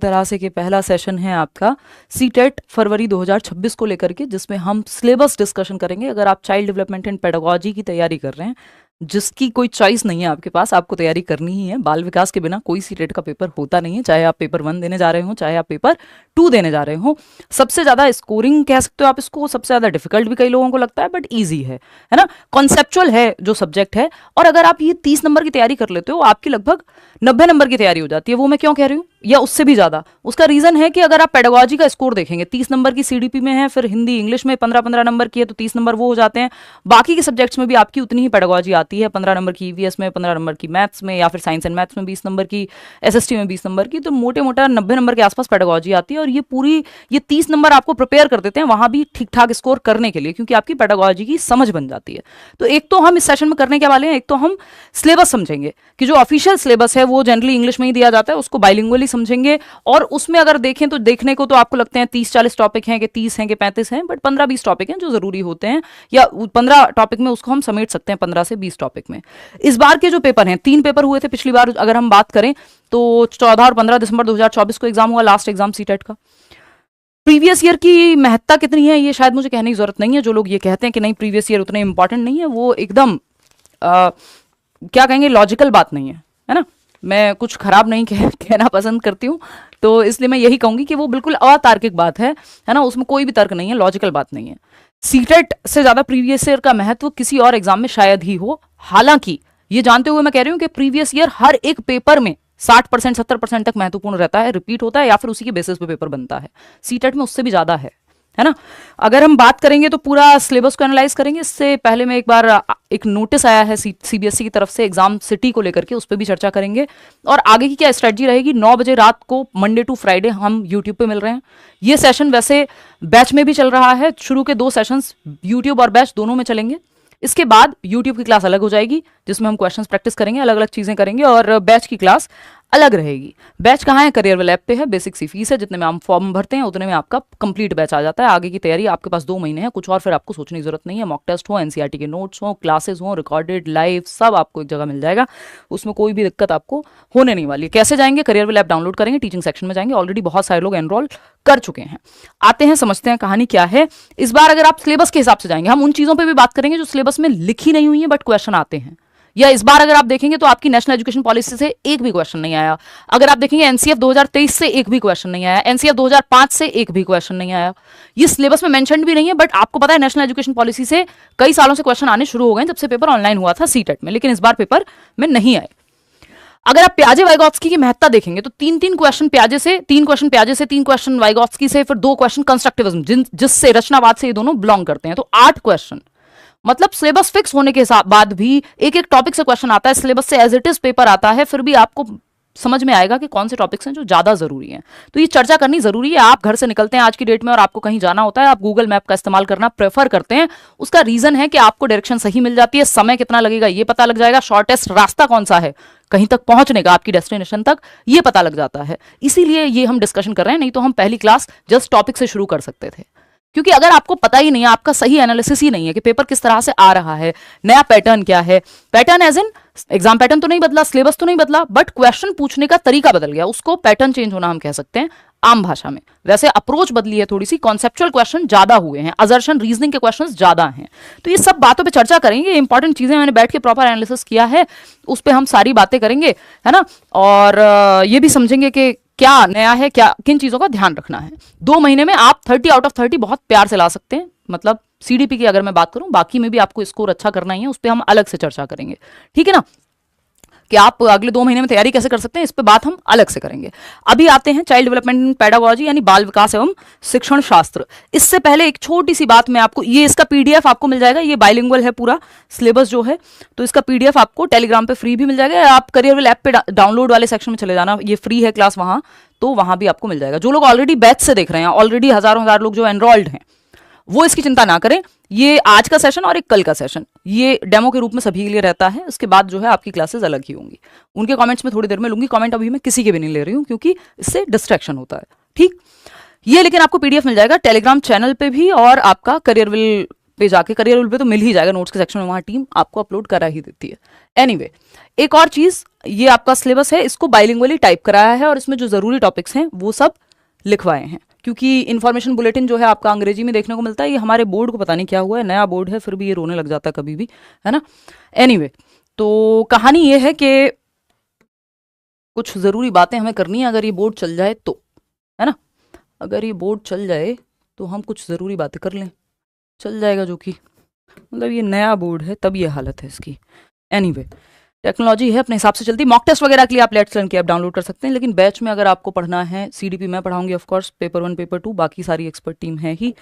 तरह से कि पहला सेशन है आपका सीटेट फरवरी 2026 को लेकर के, जिसमें हम सिलेबस डिस्कशन करेंगे। अगर आप चाइल्ड डेवलपमेंट एंड पेडागोजी की तैयारी कर रहे हैं, जिसकी कोई चॉइस नहीं है आपके पास, आपको तैयारी करनी ही है। बाल विकास के बिना कोई सीटेट का पेपर होता नहीं है, चाहे आप पेपर 1 देने जा रहे हो, चाहे आप पेपर 2 देने जा रहे हो। सबसे ज़्यादा स्कोरिंग कह सकते हो आप इसको, सबसे ज़्यादा डिफिकल्ट भी कई लोगों को लगता है, बट ईजी है ना। कॉन्सेप्चुअल है जो सब्जेक्ट है, और अगर आप ये 30 नंबर की तैयारी कर लेते हो, आपकी लगभग 90 नंबर की तैयारी हो जाती है। वो मैं क्यों कह रही हूँ, या उससे भी ज़्यादा। उसका रीज़न है कि अगर आप पेडागोजी का स्कोर देखेंगे, 30 नंबर की सीडीपी में है, फिर हिंदी इंग्लिश में 15-15 नंबर की है, तो 30 नंबर वो हो जाते हैं। बाकी के सब्जेक्ट्स में भी आपकी उतनी ही पेडागोजी आती है, 15 नंबर की ईवीएस में, 15 नंबर की मैथ्स में, या फिर साइंस एंड मैथ्स में 20 नंबर की, एसएसटी में 20 नंबर की, तो मोटे मोटा 90 नंबर के आसपास पेडागोजी आती है। और ये 30 नंबर आपको प्रिपेयर कर देते हैं वहां भी ठीक ठाक स्कोर करने के लिए, क्योंकि आपकी पेडागोजी की समझ बन जाती है। तो एक तो हम इस सेशन में करने के वाले हैं, एक तो हम सिलेबस समझेंगे कि जो ऑफिशियल सिलेबस है वो जनरली इंग्लिश में ही दिया जाता है, उसको बाइलिंगुअली समझेंगे। और उसमें अगर देखें तो देखने को तो आपको लगते हैं 30-40 टॉपिक हैं, कि 30 हैं कि 35 हैं, बट 15-20 टॉपिक हैं जो जरूरी होते हैं, या 15 टॉपिक में उसको हम समेट सकते हैं 15 से 20 टॉपिक में। इस बार के जो पेपर हैं, 3 पेपर हुए थे पिछली बार अगर हम बात करें तो 14 और 15 दिसंबर 2024 को एग्जाम हुआ, लास्ट एग्जाम सीटेट का। प्रीवियस ईयर की महत्ता कितनी है ये शायद मुझे कहने की जरूरत नहीं है। जो लोग ये कहते हैं कि नहीं प्रीवियस ईयर उतने इंपॉर्टेंट नहीं है, वो एकदम क्या कहेंगे, लॉजिकल बात नहीं है ना। मैं कुछ खराब नहीं कहना पसंद करती हूँ, तो इसलिए मैं यही कहूंगी कि वो बिल्कुल अतार्किक बात है ना, उसमें कोई भी तर्क नहीं है, लॉजिकल बात नहीं है। सीटेट से ज्यादा प्रीवियस ईयर का महत्व किसी और एग्जाम में शायद ही हो। हालांकि ये जानते हुए मैं कह रही हूँ कि प्रीवियस ईयर हर एक पेपर में 60% 70% तक महत्वपूर्ण रहता है, रिपीट होता है, या फिर उसी के बेसिस पे पेपर बनता है। सीटेट में उससे भी ज्यादा है ना। अगर हम बात करेंगे तो पूरा सिलेबस को एनालाइज करेंगे। इससे पहले मैं एक बार एक नोटिस आया है सीबीएसई की तरफ से एग्जाम सिटी को लेकर के, उस पर भी चर्चा करेंगे। और आगे की क्या स्ट्रेटजी रहेगी, 9 बजे रात को मंडे टू फ्राइडे हम यूट्यूब पे मिल रहे हैं। ये सेशन वैसे बैच में भी चल रहा है, शुरू के 2 सेशंस यूट्यूब और बैच दोनों में चलेंगे। इसके बाद यूट्यूब की क्लास अलग हो जाएगी, जिसमें हम क्वेश्चंस प्रैक्टिस करेंगे, अलग अलग चीजें करेंगे, और बैच की क्लास अलग रहेगी। बैच कहाँ है, करियरवेल ऐप पे है। बेसिक सी फीस है, जितने में हम फॉर्म भरते हैं उतने में आपका कंप्लीट बैच आ जाता है। आगे की तैयारी आपके पास 2 महीने है, कुछ और फिर आपको सोचने की जरूरत नहीं है। मॉक टेस्ट हो, एनसीईआरटी के नोट्स हो, क्लासेस हो, रिकॉर्डेड लाइव, सब आपको एक जगह मिल जाएगा। उसमें कोई भी दिक्कत आपको होने नहीं वाली। कैसे जाएंगे, करियरवेल ऐप डाउनलोड करेंगे, टीचिंग सेक्शन में जाएंगे, ऑलरेडी बहुत सारे लोग एनरोल कर चुके हैं। आते हैं, समझते हैं कहानी क्या है। इस बार अगर आप सिलेबस के हिसाब से जाएंगे, हम उन चीजों पर भी बात करेंगे जो सिलेबस में लिखी नहीं हुई है बट क्वेश्चन आते हैं। या इस बार अगर आप देखेंगे तो आपकी नेशनल एजुकेशन पॉलिसी से एक भी क्वेश्चन नहीं आया। अगर आप देखेंगे एनसीएफ 2023 से एक भी क्वेश्चन नहीं आया, एनसीएफ 2005 से एक भी क्वेश्चन नहीं आया। ये सिलेबस में मेंशन भी नहीं है, बट आपको पता है नेशनल एजुकेशन पॉलिसी से कई सालों से क्वेश्चन आने शुरू हो गए जब से पेपर ऑनलाइन हुआ था सीटेट में, लेकिन इस बार पेपर में नहीं आए। अगर आप प्याजे वाइगॉत्स्की की महत्ता देखेंगे तो 3 क्वेश्चन प्याजे से, 3 क्वेश्चन प्याजे से, 3 क्वेश्चन वाइगॉत्स्की से, फिर 2 क्वेश्चन कंस्ट्रक्टिविज्म जिससे रचनावाद से ये दोनों बिलोंग करते हैं, तो 8 क्वेश्चन। मतलब सिलेबस फिक्स होने के बाद भी एक एक टॉपिक से क्वेश्चन आता है, सिलेबस से एज इट इज पेपर आता है, फिर भी आपको समझ में आएगा कि कौन से टॉपिक्स हैं जो ज्यादा जरूरी हैं। तो ये चर्चा करनी जरूरी है। आप घर से निकलते हैं आज की डेट में और आपको कहीं जाना होता है, आप गूगल मैप का इस्तेमाल करना प्रेफर करते हैं। उसका रीजन है कि आपको डायरेक्शन सही मिल जाती है, समय कितना लगेगा ये पता लग जाएगा, शॉर्टेस्ट रास्ता कौन सा है कहीं तक पहुंचने का, आपकी डेस्टिनेशन तक, ये पता लग जाता है। इसीलिए ये हम डिस्कशन कर रहे हैं, नहीं तो हम पहली क्लास जस्ट टॉपिक से शुरू कर सकते थे। क्योंकि अगर आपको पता ही नहीं है, आपका सही एनालिसिस ही नहीं है कि पेपर किस तरह से आ रहा है, नया पैटर्न क्या है, pattern as in exam pattern तो नहीं बदला, सिलेबस तो नहीं बदला, बट क्वेश्चन पूछने का तरीका बदल गया, उसको पैटर्न चेंज होना हम कह सकते हैं आम भाषा में। वैसे अप्रोच बदली है थोड़ी सी, कॉन्सेप्चुअल क्वेश्चन ज्यादा हुए हैं, असर्शन रीजनिंग के क्वेश्चंस ज्यादा हैं। तो ये सब बातों पे चर्चा करेंगे, इंपॉर्टेंट चीजें मैंने बैठ के प्रॉपर एनालिसिस किया है, उस पर हम सारी बातें करेंगे, है ना। और ये भी समझेंगे कि क्या नया है, क्या किन चीजों का ध्यान रखना है। 2 महीने में आप 30 आउट ऑफ 30 बहुत प्यार से ला सकते हैं। मतलब सीडीपी की अगर मैं बात करूं, बाकी में भी आपको स्कोर अच्छा करना ही है, उस पर हम अलग से चर्चा करेंगे, ठीक है ना। कि आप अगले 2 महीने में तैयारी कैसे कर सकते हैं, इस पे बात हम अलग से करेंगे। अभी आते हैं चाइल्ड डेवलपमेंट पेडागोजी यानी बाल विकास एवं शिक्षण शास्त्र। इससे पहले एक छोटी सी बात मैं आपको, ये इसका पीडीएफ आपको मिल जाएगा, ये बाइलिंगुअल है पूरा सिलेबस जो है, तो इसका पीडीएफ आपको टेलीग्राम पे फ्री भी मिल जाएगा, या आप करियरवेल ऐप पे डाउनलोड वाले सेक्शन में चले जाना, ये फ्री है क्लास वहां, तो वहां भी आपको मिल जाएगा। जो लोग ऑलरेडी बैच से देख रहे हैं, ऑलरेडी हजारों लोग जो एनरोल्ड हैं, वो इसकी चिंता ना करें। ये आज का सेशन और एक कल का सेशन ये डेमो के रूप में सभी के लिए रहता है। उसके बाद जो है आपकी क्लासेस अलग ही होंगी। उनके कमेंट्स में थोड़ी देर में लूंगी, कमेंट अभी मैं किसी के भी नहीं ले रही हूँ क्योंकि इससे डिस्ट्रैक्शन होता है, ठीक। ये लेकिन आपको पीडीएफ मिल जाएगा टेलीग्राम चैनल पे भी और आपका करियरविल पे जाके, करियर रूल पे तो मिल ही जाएगा, नोट्स के सेक्शन में वहाँ टीम आपको अपलोड करा ही देती है। एनीवे, एक और चीज़, ये आपका सिलेबस है, इसको बाइलिंगुअली टाइप कराया है और इसमें जो ज़रूरी टॉपिक्स हैं वो सब लिखवाए हैं, क्योंकि इन्फॉर्मेशन बुलेटिन जो है आपका अंग्रेजी में देखने को मिलता है। ये हमारे बोर्ड को पता नहीं क्या हुआ है, नया बोर्ड है फिर भी ये रोने लग जाता है कभी भी, है ना। एनीवे, तो कहानी ये है कि कुछ ज़रूरी बातें हमें करनी है अगर ये बोर्ड चल जाए तो, है ना। अगर ये बोर्ड चल जाए तो हम कुछ ज़रूरी बातें कर लें, चल जाएगा, जो कि मतलब ये नया बोर्ड है तब ये हालत है इसकी। एनीवे, टेक्नोलॉजी है, अपने हिसाब से चलती। मॉक टेस्ट वगैरह के लिए आप लेट्स लर्न की ऐप डाउनलोड कर सकते हैं, लेकिन बैच में अगर आपको पढ़ना है, सीडीपी मैं पढ़ाऊंगी ऑफकोर्स, पेपर 1 पेपर 2 बाकी सारी एक्सपर्ट टीम है ही।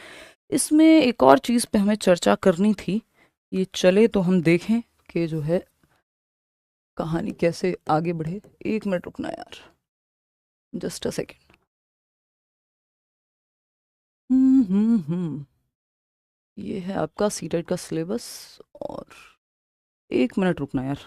इसमें एक और चीज़ पे हमें चर्चा करनी थी, ये चले तो हम देखें कि जो है कहानी कैसे आगे बढ़े। 1 मिनट रुकना यार, जस्ट अ सेकेंड। ये है आपका सीटेट का सिलेबस, और 1 मिनट रुकना यार,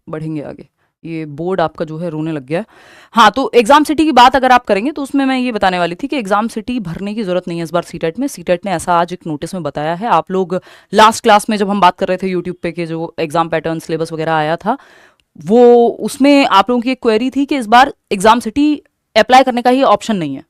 बढ़ेंगे आगे। ये बोर्ड आपका जो है रोने लग गया है। हाँ, तो एग्जाम सिटी की बात अगर आप करेंगे तो उसमें मैं ये बताने वाली थी कि एग्जाम सिटी भरने की जरूरत नहीं है इस बार सीटेट में। सीटेट ने ऐसा आज एक नोटिस में बताया है, आप लोग लास्ट क्लास में जब हम बात कर रहे थे यूट्यूब पे के जो एग्जाम पैटर्न सिलेबस वगैरह आया था, वो उसमें आप लोगों की एक क्वेरी थी कि इस बार एग्जाम सिटी अप्लाई करने का ही ऑप्शन नहीं है।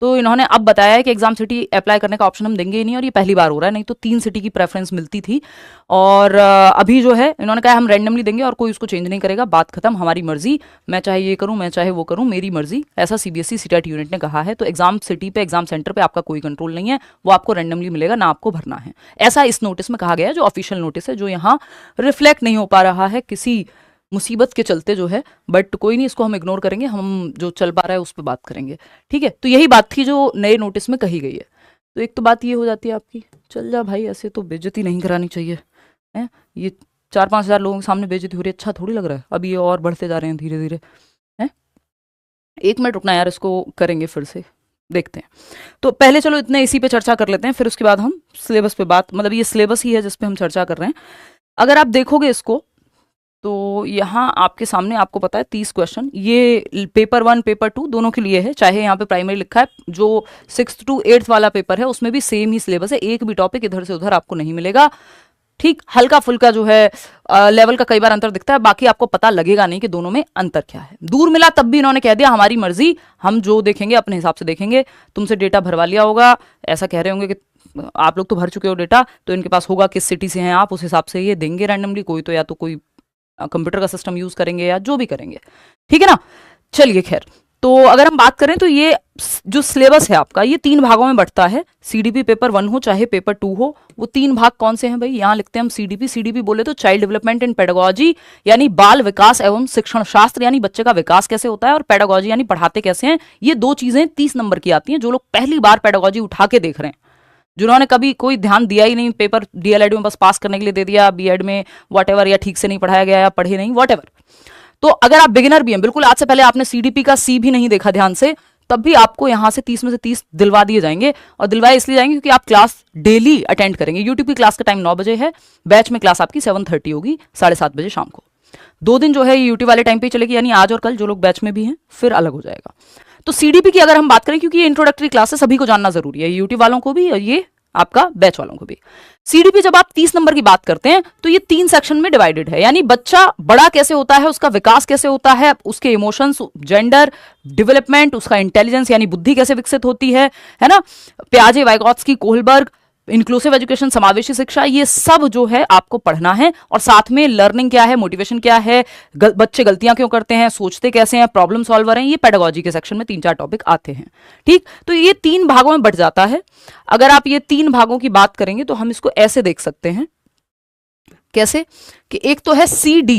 तो इन्होंने अब बताया है कि एग्जाम सिटी अप्लाई करने का ऑप्शन हम देंगे ही नहीं, और ये पहली बार हो रहा है, नहीं तो 3 सिटी की प्रेफरेंस मिलती थी। और अभी जो है इन्होंने कहा हम रैंडमली देंगे और कोई उसको चेंज नहीं करेगा, बात खत्म, हमारी मर्जी, मैं चाहे ये करूं मैं चाहे वो करूं, मेरी मर्जी, ऐसा सीबीएसई सीटेट यूनिट ने कहा है। तो एग्जाम सिटी पे, एग्जाम सेंटर पे आपका कोई कंट्रोल नहीं है, वो आपको रैंडमली मिलेगा, ना आपको भरना है, ऐसा इस नोटिस में कहा गया है, जो ऑफिशियल नोटिस है, जो यहाँ रिफ्लेक्ट नहीं हो पा रहा है किसी मुसीबत के चलते जो है, बट कोई नहीं, इसको हम इग्नोर करेंगे, हम जो चल पा रहा है उस पर बात करेंगे, ठीक है। तो यही बात थी जो नए नोटिस में कही गई है। तो एक तो बात ये हो जाती है आपकी, चल जा भाई, ऐसे तो बेइज्जती नहीं करानी चाहिए, है ये 4-5 हज़ार लोगों के सामने बेइज्जती हो रही है, अच्छा थोड़ी लग रहा है। अभी ये और बढ़ते जा रहे हैं धीरे धीरे, है। 1 मिनट रुकना यार, इसको करेंगे फिर से, देखते हैं। तो पहले चलो इतने इसी पे चर्चा कर लेते हैं, फिर उसके बाद हम सिलेबस पे बात, मतलब ये सिलेबस ही है जिस पे हम चर्चा कर रहे हैं। अगर आप देखोगे इसको तो यहाँ आपके सामने आपको पता है 30 क्वेश्चन, ये पेपर 1 पेपर 2 दोनों के लिए है, चाहे यहाँ पे प्राइमरी लिखा है, जो 6th to 8th वाला पेपर है उसमें भी सेम ही सिलेबस है, एक भी टॉपिक इधर से उधर आपको नहीं मिलेगा, ठीक। हल्का फुल्का जो है लेवल का कई बार अंतर दिखता है, बाकी आपको पता लगेगा नहीं कि दोनों में अंतर क्या है। दूर मिला तब भी इन्होंने कह दिया हमारी मर्जी, हम जो देखेंगे अपने हिसाब से देखेंगे, तुमसे डेटा भरवा लिया होगा, ऐसा कह रहे होंगे कि आप लोग तो भर चुके हो डेटा, तो इनके पास होगा किस सिटी से हैं आप, उस हिसाब से ये देंगे रैंडमली, कोई तो या तो कोई कंप्यूटर का सिस्टम यूज करेंगे या जो भी करेंगे, ठीक है ना। चलिए खैर, तो अगर हम बात करें तो ये जो सिलेबस है आपका, ये 3 भागों में बढ़ता है। सीडीपी पेपर 1 हो चाहे पेपर 2 हो, वो 3 भाग कौन से हैं भाई, यहाँ लिखते हैं हम सीडीपी। सीडीपी बोले तो चाइल्ड डेवलपमेंट एंड पेडागोजी, यानी बाल विकास एवं शिक्षण शास्त्र, यानी बच्चे का विकास कैसे होता है, और पेडागोजी यानी पढ़ाते कैसे हैं। ये 2 चीजें 30 नंबर की आती हैं। जो लोग पहली बार पेडागोजी उठा के देख रहे हैं, जिन्होंने कभी कोई ध्यान दिया ही नहीं, पेपर डीएलएड में बस पास करने के लिए दे दिया, बीएड में व्हाटएवर, या ठीक से नहीं पढ़ाया गया या पढ़े नहीं, व्हाटएवर, तो अगर आप बिगिनर भी हैं, बिल्कुल आज से पहले आपने सीडीपी का सी भी नहीं देखा ध्यान से, तब भी आपको यहां से 30 में से 30 दिलवा दिए जाएंगे। और दिलवाए इसलिए जाएंगे क्योंकि आप क्लास डेली अटेंड करेंगे। यूट्यूब की क्लास का टाइम 9 बजे है, बैच में क्लास आपकी 7:30 होगी, 7:30 बजे शाम को। 2 दिन जो है यूट्यूब वाले टाइम पे चलेगी, यानी आज और कल, जो लोग बैच में भी हैं फिर अलग हो जाएगा। तो सीडीपी की अगर हम बात करें, क्योंकि ये इंट्रोडक्टरी क्लास है, सभी को जानना जरूरी है, यूट्यूब वालों को भी और ये आपका बैच वालों को भी। सीडीपी जब आप 30 नंबर की बात करते हैं तो ये 3 सेक्शन में डिवाइडेड है, यानी बच्चा बड़ा कैसे होता है, उसका विकास कैसे होता है, उसके इमोशंस, जेंडर डेवलपमेंट, उसका इंटेलिजेंस यानी बुद्धि कैसे विकसित होती है ना। प्याजे, वाइगॉत्स्की, कोहलबर्ग, इंक्लूसिव एजुकेशन, समावेशी शिक्षा, ये सब जो है आपको पढ़ना है। और साथ में लर्निंग क्या है, मोटिवेशन क्या है, बच्चे गलतियां क्यों करते हैं, सोचते कैसे हैं, प्रॉब्लम सॉल्वर हैं, ये पेडागोजी के सेक्शन में 3-4 टॉपिक आते हैं, ठीक। तो ये 3 भागों में बढ़ जाता है। अगर आप ये 3 भागों की बात करेंगे तो हम इसको ऐसे देख सकते हैं, कैसे कि एक तो है CD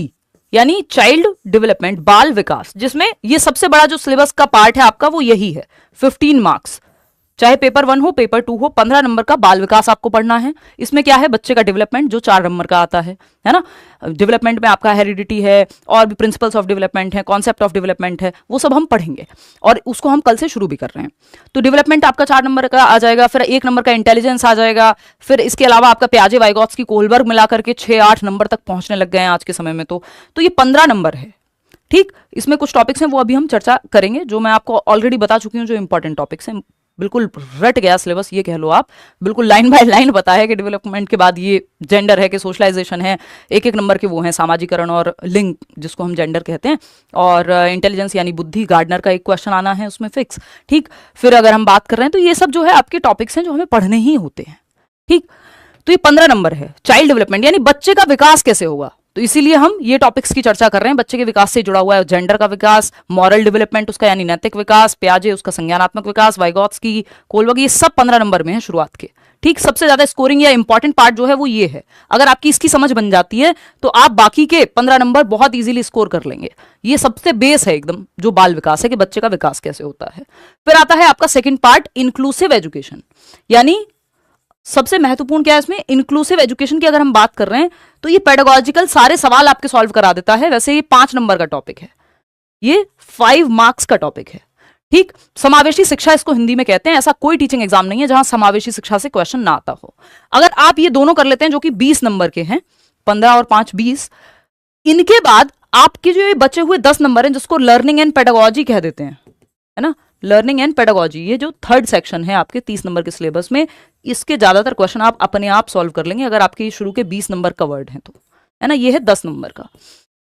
यानी चाइल्ड डेवलपमेंट, बाल विकास, जिसमें ये सबसे बड़ा जो सिलेबस का पार्ट है आपका वो यही है। 15 मार्क्स, चाहे पेपर 1 हो पेपर 2 हो, 15 नंबर का बाल विकास आपको पढ़ना है। इसमें क्या है, बच्चे का डेवलपमेंट जो 4 नंबर का आता है ना। डेवलपमेंट में आपका हेरिडिटी है, और भी प्रिंसिपल्स ऑफ डेवलपमेंट है, कॉन्सेप्ट ऑफ डेवलपमेंट है, वो सब हम पढ़ेंगे, और उसको हम कल से शुरू भी कर रहे हैं। तो डेवलपमेंट आपका 4 नंबर का आ जाएगा, फिर 1 नंबर का इंटेलिजेंस आ जाएगा, फिर इसके अलावा आपका प्याजे, वाइगॉत्स्की, कोहलबर्ग मिला करके 6-8 नंबर तक पहुंचने लग गए हैं आज के समय में। तो ये 15 नंबर है, ठीक। इसमें कुछ टॉपिक्स हैं वो अभी हम चर्चा करेंगे, जो मैं आपको ऑलरेडी बता चुकी हूँ, जो इंपॉर्टेंट टॉपिक्स हैं, बिल्कुल रट गया सिलेबस, ये कह लो आप। बिल्कुल लाइन बाय लाइन पता है कि डेवलपमेंट के बाद ये जेंडर है कि सोशलाइजेशन है, एक एक नंबर के वो हैं सामाजिकरण और लिंग जिसको हम जेंडर कहते हैं, और इंटेलिजेंस यानी बुद्धि, गार्डनर का एक क्वेश्चन आना है उसमें फिक्स। ठीक, फिर अगर हम बात कर रहे हैं तो ये सब जो है आपके टॉपिक्स हैं जो हमें पढ़ने ही होते हैं। ठीक, तो ये 15 नंबर है चाइल्ड डेवलपमेंट, यानी बच्चे का विकास कैसे होगा, तो इसीलिए हम ये टॉपिक्स की चर्चा कर रहे हैं। बच्चे के विकास से जुड़ा हुआ है जेंडर का विकास, मॉरल डेवलपमेंट उसका यानी नैतिक विकास, प्याजे उसका संज्ञानात्मक विकास, वाइगॉत्स्की, कोलबर्ग, ये सब 15 नंबर में है शुरुआत के। ठीक, सबसे ज्यादा स्कोरिंग या इंपॉर्टेंट पार्ट जो है वो ये है। अगर आपकी इसकी समझ बन जाती है तो आप बाकी के 15 नंबर बहुत इजीली स्कोर कर लेंगे। ये सबसे बेस है एकदम जो बाल विकास है कि बच्चे का विकास कैसे होता है। फिर आता है आपका सेकंड पार्ट इंक्लूसिव एजुकेशन, यानी सबसे महत्वपूर्ण क्या है इसमें, इंक्लूसिव एजुकेशन की अगर हम बात कर रहे हैं तो ये पेडागोजिकल सारे सवाल आपके सॉल्व करा देता है। वैसे ये 5 नंबर का टॉपिक है, ये 5 मार्क्स का टॉपिक है। ठीक, समावेशी शिक्षा इसको हिंदी में कहते हैं। ऐसा कोई टीचिंग एग्जाम नहीं है जहां समावेशी शिक्षा से क्वेश्चन ना आता हो। अगर आप ये दोनों कर लेते हैं जो कि 20 नंबर के हैं, 15 और 5 20, इनके बाद आपके जो ये बचे हुए 10 नंबर हैं जिसको लर्निंग एंड पेडागोजी कह देते हैं, है ना, लर्निंग एंड पेडागोजी, ये जो थर्ड सेक्शन है आपके 30 नंबर के सिलेबस में, इसके ज्यादातर क्वेश्चन आप अपने आप सॉल्व कर लेंगे अगर आपके शुरू के 20 नंबर कवर्ड हैं तो, है ना। ये है 10 नंबर का।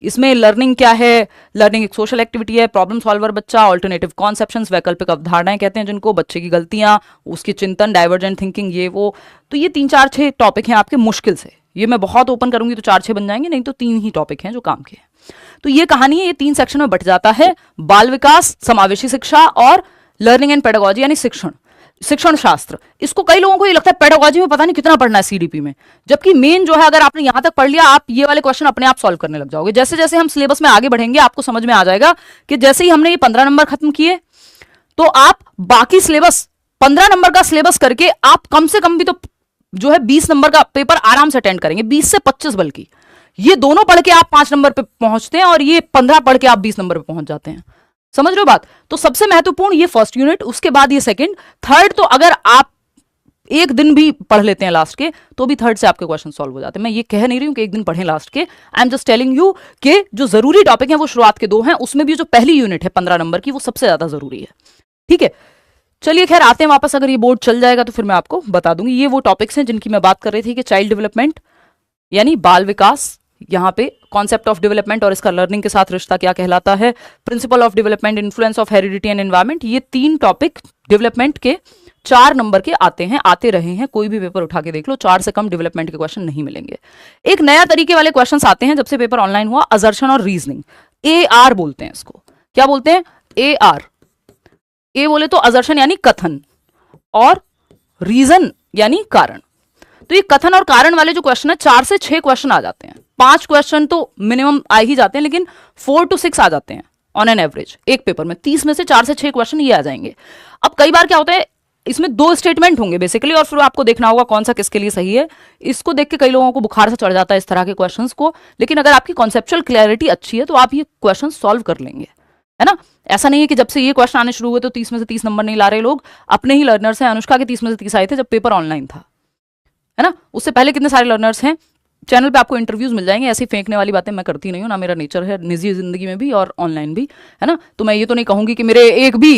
इसमें लर्निंग क्या है, लर्निंग एक सोशल एक्टिविटी है, प्रॉब्लम सॉल्वर बच्चा, ऑल्टरनेटिव कॉन्सेप्शंस वैकल्पिक अवधारणाएं कहते हैं जिनको, बच्चे की गलतियां, उसके चिंतन, डाइवर्जेंट थिंकिंग, ये वो। तो ये 3 4 6 टॉपिक हैं आपके मुश्किल से। ये मैं बहुत ओपन करूंगी तो 4 6 बन जाएंगे, नहीं तो 3 ही टॉपिक हैं जो काम के हैं। तो ये कहानी है, ये 3 सेक्शन में बट जाता है, बाल विकास, समावेशी शिक्षा और लर्निंग एंड पेडागोजी यानी शिक्षण शास्त्र। इसको कई लोगों को ये लगता है पेडागोजी में पता नहीं कितना पढ़ना है सीडीपी में, जबकि मेन जो है अगर आपने यहां तक पढ़ लिया आप ये वाले क्वेश्चन अपने आप सॉल्व करने लग जाओगे। जैसे जैसे हम सिलेबस में आगे बढ़ेंगे आपको समझ में आ जाएगा कि जैसे ही हमने ये 15 नंबर खत्म किए तो आप बाकी सिलेबस 15 नंबर का सिलेबस करके आप कम से कम भी तो जो है 20 नंबर का पेपर आराम से अटेंड करेंगे, 20 से 25 बल्कि। ये दोनों पढ़ के आप 5 नंबर पे पहुंचते हैं और ये 15 पढ़ के आप 20 नंबर पे पहुंच जाते हैं। समझ रहे हो बात। तो सबसे महत्वपूर्ण ये फर्स्ट यूनिट, उसके बाद ये सेकंड, थर्ड तो अगर आप एक दिन भी पढ़ लेते हैं लास्ट के तो भी थर्ड से आपके क्वेश्चन सॉल्व हो जाते हैं। मैं ये कह नहीं रही हूं कि एक दिन पढ़ें लास्ट के, I am just telling you कि जो जरूरी टॉपिक है वो शुरुआत के 2 हैं, उसमें भी जो पहली यूनिट है 15 नंबर की वो सबसे ज्यादा जरूरी है। ठीक है, चलिए खैर आते हैं वापस। अगर ये बोर्ड चल जाएगा तो फिर मैं आपको बता दूंगी। ये वो टॉपिक्स हैं जिनकी मैं बात कर रही थी कि चाइल्ड डेवलपमेंट यानी बाल विकास, यहाँ पे कॉन्सेप्ट ऑफ डेवलपमेंट और इसका लर्निंग के साथ रिश्ता क्या कहलाता है, principle of development, influence of heredity and environment. ये 3 टॉपिक डेवलपमेंट के 4 नंबर के आते हैं, आते रहे हैं। कोई भी पेपर उठा के देख लो 4 से कम डेवलपमेंट के क्वेश्चन नहीं मिलेंगे। एक नया तरीके वाले क्वेश्चन आते हैं जब से पेपर ऑनलाइन हुआ, असर्शन और रीजनिंग, AR बोलते हैं इसको। क्या बोलते हैं? AR। ए बोले तो असर्शन यानी कथन और रीजन यानी कारण। तो ये कथन और कारण वाले जो क्वेश्चन है 4 से 6 क्वेश्चन आ जाते हैं। 5 क्वेश्चन तो मिनिमम आ ही जाते हैं, लेकिन 4 to 6 आ जाते हैं ऑन एन एवरेज एक पेपर में। 30 में से 4 से 6 क्वेश्चन ये आ जाएंगे। अब कई बार क्या होता है, इसमें 2 स्टेटमेंट होंगे बेसिकली और फिर आपको देखना होगा कौन सा किसके लिए सही है। इसको देख के कई लोगों को बुखार से चढ़ जाता है इस तरह के क्वेश्चंस को, लेकिन अगर आपकी कॉन्सेप्चुअल क्लैरिटी अच्छी है तो आप ये क्वेश्चन सॉल्व कर लेंगे, है ना। ऐसा नहीं है कि जब से ये क्वेश्चन आने शुरू हुए तो 30 में से 30 नंबर नहीं ला रहे लोग। अपने ही लर्नर्स हैं, अनुष्का के 30 में से 30 आए थे जब पेपर ऑनलाइन था, है ना। उससे पहले कितने सारे लर्नर्स हैं। चैनल पे आपको इंटरव्यूज मिल जाएंगे। ऐसी फेंकने वाली बातें मैं करती नहीं हूँ, ना मेरा नेचर है, निजी जिंदगी में भी और ऑनलाइन भी, है ना। तो मैं ये तो नहीं कहूंगी कि मेरे एक भी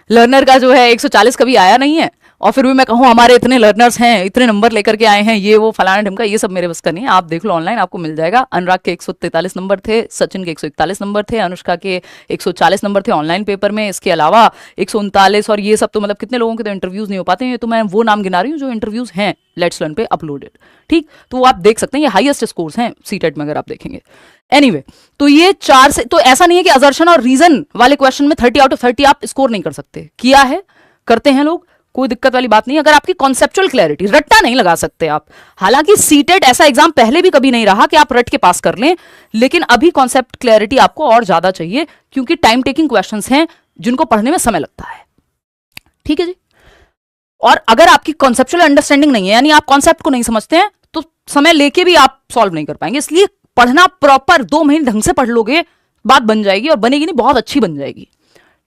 लर्नर का जो है 140 कभी आया नहीं है और फिर भी मैं कहूँ हमारे इतने लर्नर्स हैं, इतने नंबर लेकर के आए हैं, ये वो फलाना ढिमका, ये सब मेरे बस का नहीं है। आप देख लो ऑनलाइन, आपको मिल जाएगा। अनुराग के 143 नंबर थे, सचिन के 141 नंबर थे, अनुष्का के 140 नंबर थे ऑनलाइन पेपर में। इसके अलावा 139 और ये सब तो मतलब कितने लोगों के तो इंटरव्यूज नहीं हो पाते हैं। तो मैं वो नाम गिना रही हूँ जो इंटरव्यूज हैं लेट्स लर्न पे अपलोडेड। ठीक, तो वो आप देख सकते हैं, ये हाईएस्ट स्कोर्स हैं सीटेट में अगर आप देखेंगे। एनीवे, तो ये 4 से, तो ऐसा नहीं है कि असर्शन और रीजन वाले क्वेश्चन में 30 आउट ऑफ 30 आप स्कोर नहीं कर सकते। किया है, करते हैं लोग, कोई दिक्कत वाली बात नहीं। अगर आपकी कॉन्सेप्चुअल क्लैरिटी, रट्टा नहीं लगा सकते आप। हालांकि सीटेट ऐसा एग्जाम पहले भी कभी नहीं रहा कि आप रट के पास कर लें, लेकिन अभी कॉन्सेप्ट क्लैरिटी आपको और ज्यादा चाहिए क्योंकि टाइम टेकिंग क्वेश्चंस हैं जिनको पढ़ने में समय लगता है। ठीक है जी। और अगर आपकी कॉन्सेप्चुअल अंडरस्टैंडिंग नहीं है, यानी आप कॉन्सेप्ट को नहीं समझते हैं, तो समय लेके भी आप सॉल्व नहीं कर पाएंगे। इसलिए पढ़ना प्रॉपर 2 महीने ढंग से पढ़ लोगे, बात बन जाएगी और बनेगी नहीं, बहुत अच्छी बन जाएगी।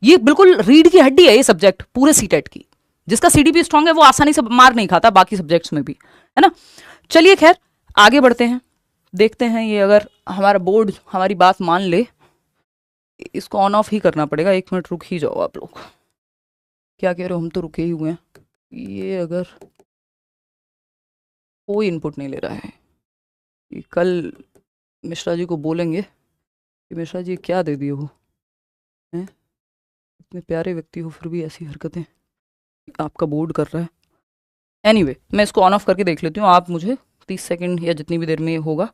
ये बिल्कुल रीढ़ की हड्डी है ये सब्जेक्ट पूरे सीटेट की। जिसका सीडीपी स्ट्रांग है वो आसानी से मार नहीं खाता बाकी सब्जेक्ट्स में भी, है ना। चलिए खैर आगे बढ़ते हैं, देखते हैं ये अगर हमारा बोर्ड हमारी बात मान ले। इसको ऑन ऑफ ही करना पड़ेगा, 1 मिनट रुक ही जाओ आप लोग। क्या कह रहे हो? हम तो रुके ही हुए हैं। ये अगर कोई इनपुट नहीं ले रहा है, ये कल मिश्रा जी को बोलेंगे कि मिश्रा जी क्या दे दिए हो, हैं? इतने प्यारे व्यक्ति हो फिर भी ऐसी हरकतें, आपका बोर्ड कर रहा है। एनीवे, मैं इसको ऑन ऑफ करके देख लेती हूँ, आप मुझे 30 सेकंड या जितनी भी देर में होगा,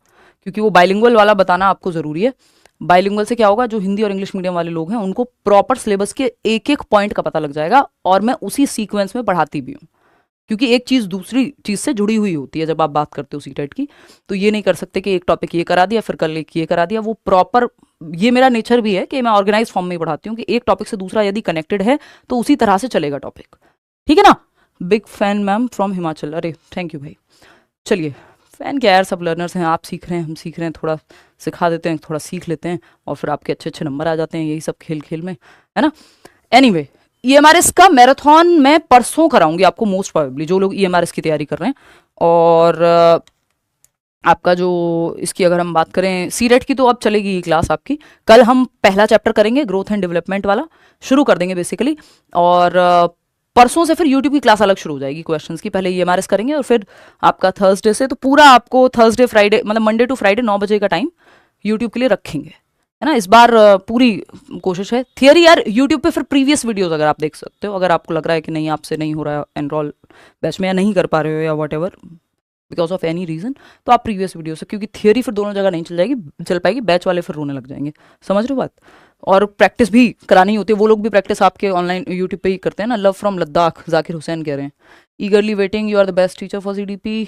क्योंकि वो बाइलिंगुअल वाला बताना आपको ज़रूरी है। बाइलिंगुअल से क्या होगा, जो हिंदी और इंग्लिश मीडियम वाले लोग हैं उनको प्रॉपर सिलेबस के एक एक पॉइंट का पता लग जाएगा, और मैं उसी सीक्वेंस में पढ़ाती भी हूँ, क्योंकि एक चीज़ दूसरी चीज़ से जुड़ी हुई होती है। जब आप बात करते हो सीटेट की, तो ये नहीं कर सकते कि एक टॉपिक ये करा दिया फिर कल एक ये करा दिया, वो प्रॉपर, ये मेरा नेचर भी है कि मैं ऑर्गेनाइज फॉर्म में ही पढ़ाती हूँ कि एक टॉपिक से दूसरा यदि कनेक्टेड है तो उसी तरह से चलेगा टॉपिक, ठीक है ना। Big fan ma'am from Himachal, अरे थैंक यू भाई। चलिए, फैन क्या यार, सब लर्नर्स हैं, आप सीख रहे हैं हम सीख रहे हैं, थोड़ा सिखा देते हैं, थोड़ा सीख लेते हैं, और फिर आपके अच्छे अच्छे नंबर आ जाते हैं, यही सब खेल खेल में, है ना। एनीवे, ईएमआरएस का मैराथन मैं परसों कराऊंगी आपको, मोस्ट प्रोबेबली जो लोग ईएमआरएस की तैयारी कर रहे हैं। और आपका जो इसकी अगर हम बात करें सीरेट की, तो अब चलेगी ये क्लास आपकी। कल हम पहला चैप्टर करेंगे, ग्रोथ एंड डेवलपमेंट वाला शुरू कर देंगे बेसिकली, और परसों से फिर यूट्यूब की क्लास अलग शुरू हो जाएगी क्वेश्चंस की। पहले ईएमआरएस करेंगे, और फिर आपका थर्सडे से तो पूरा आपको थर्सडे फ्राइडे, मतलब मंडे टू फ्राइडे 9 बजे का टाइम यूट्यूब के लिए रखेंगे, है ना। इस बार पूरी कोशिश है। थियरी यार यूट्यूब पे फिर प्रीवियस वीडियोस अगर आप देख सकते हो, अगर आपको लग रहा है कि नहीं आपसे नहीं हो रहा है एनरोल बैच में, या नहीं कर पा रहे हो, या whatever because of any reason, तो आप प्रीवियस वीडियो से, क्योंकि थियरी फिर दोनों जगह नहीं चल पाएगी, बैच वाले फिर रोने लग जाएंगे, समझ रहे हो बात। और प्रैक्टिस भी करानी होती है, वो लोग भी प्रैक्टिस आपके ऑनलाइन यूट्यूब पे ही करते हैं ना। लव फ्रॉम लद्दाख, जाकिर हुसैन कह रहे हैं, eagerly waiting, you are the best teacher for CDP।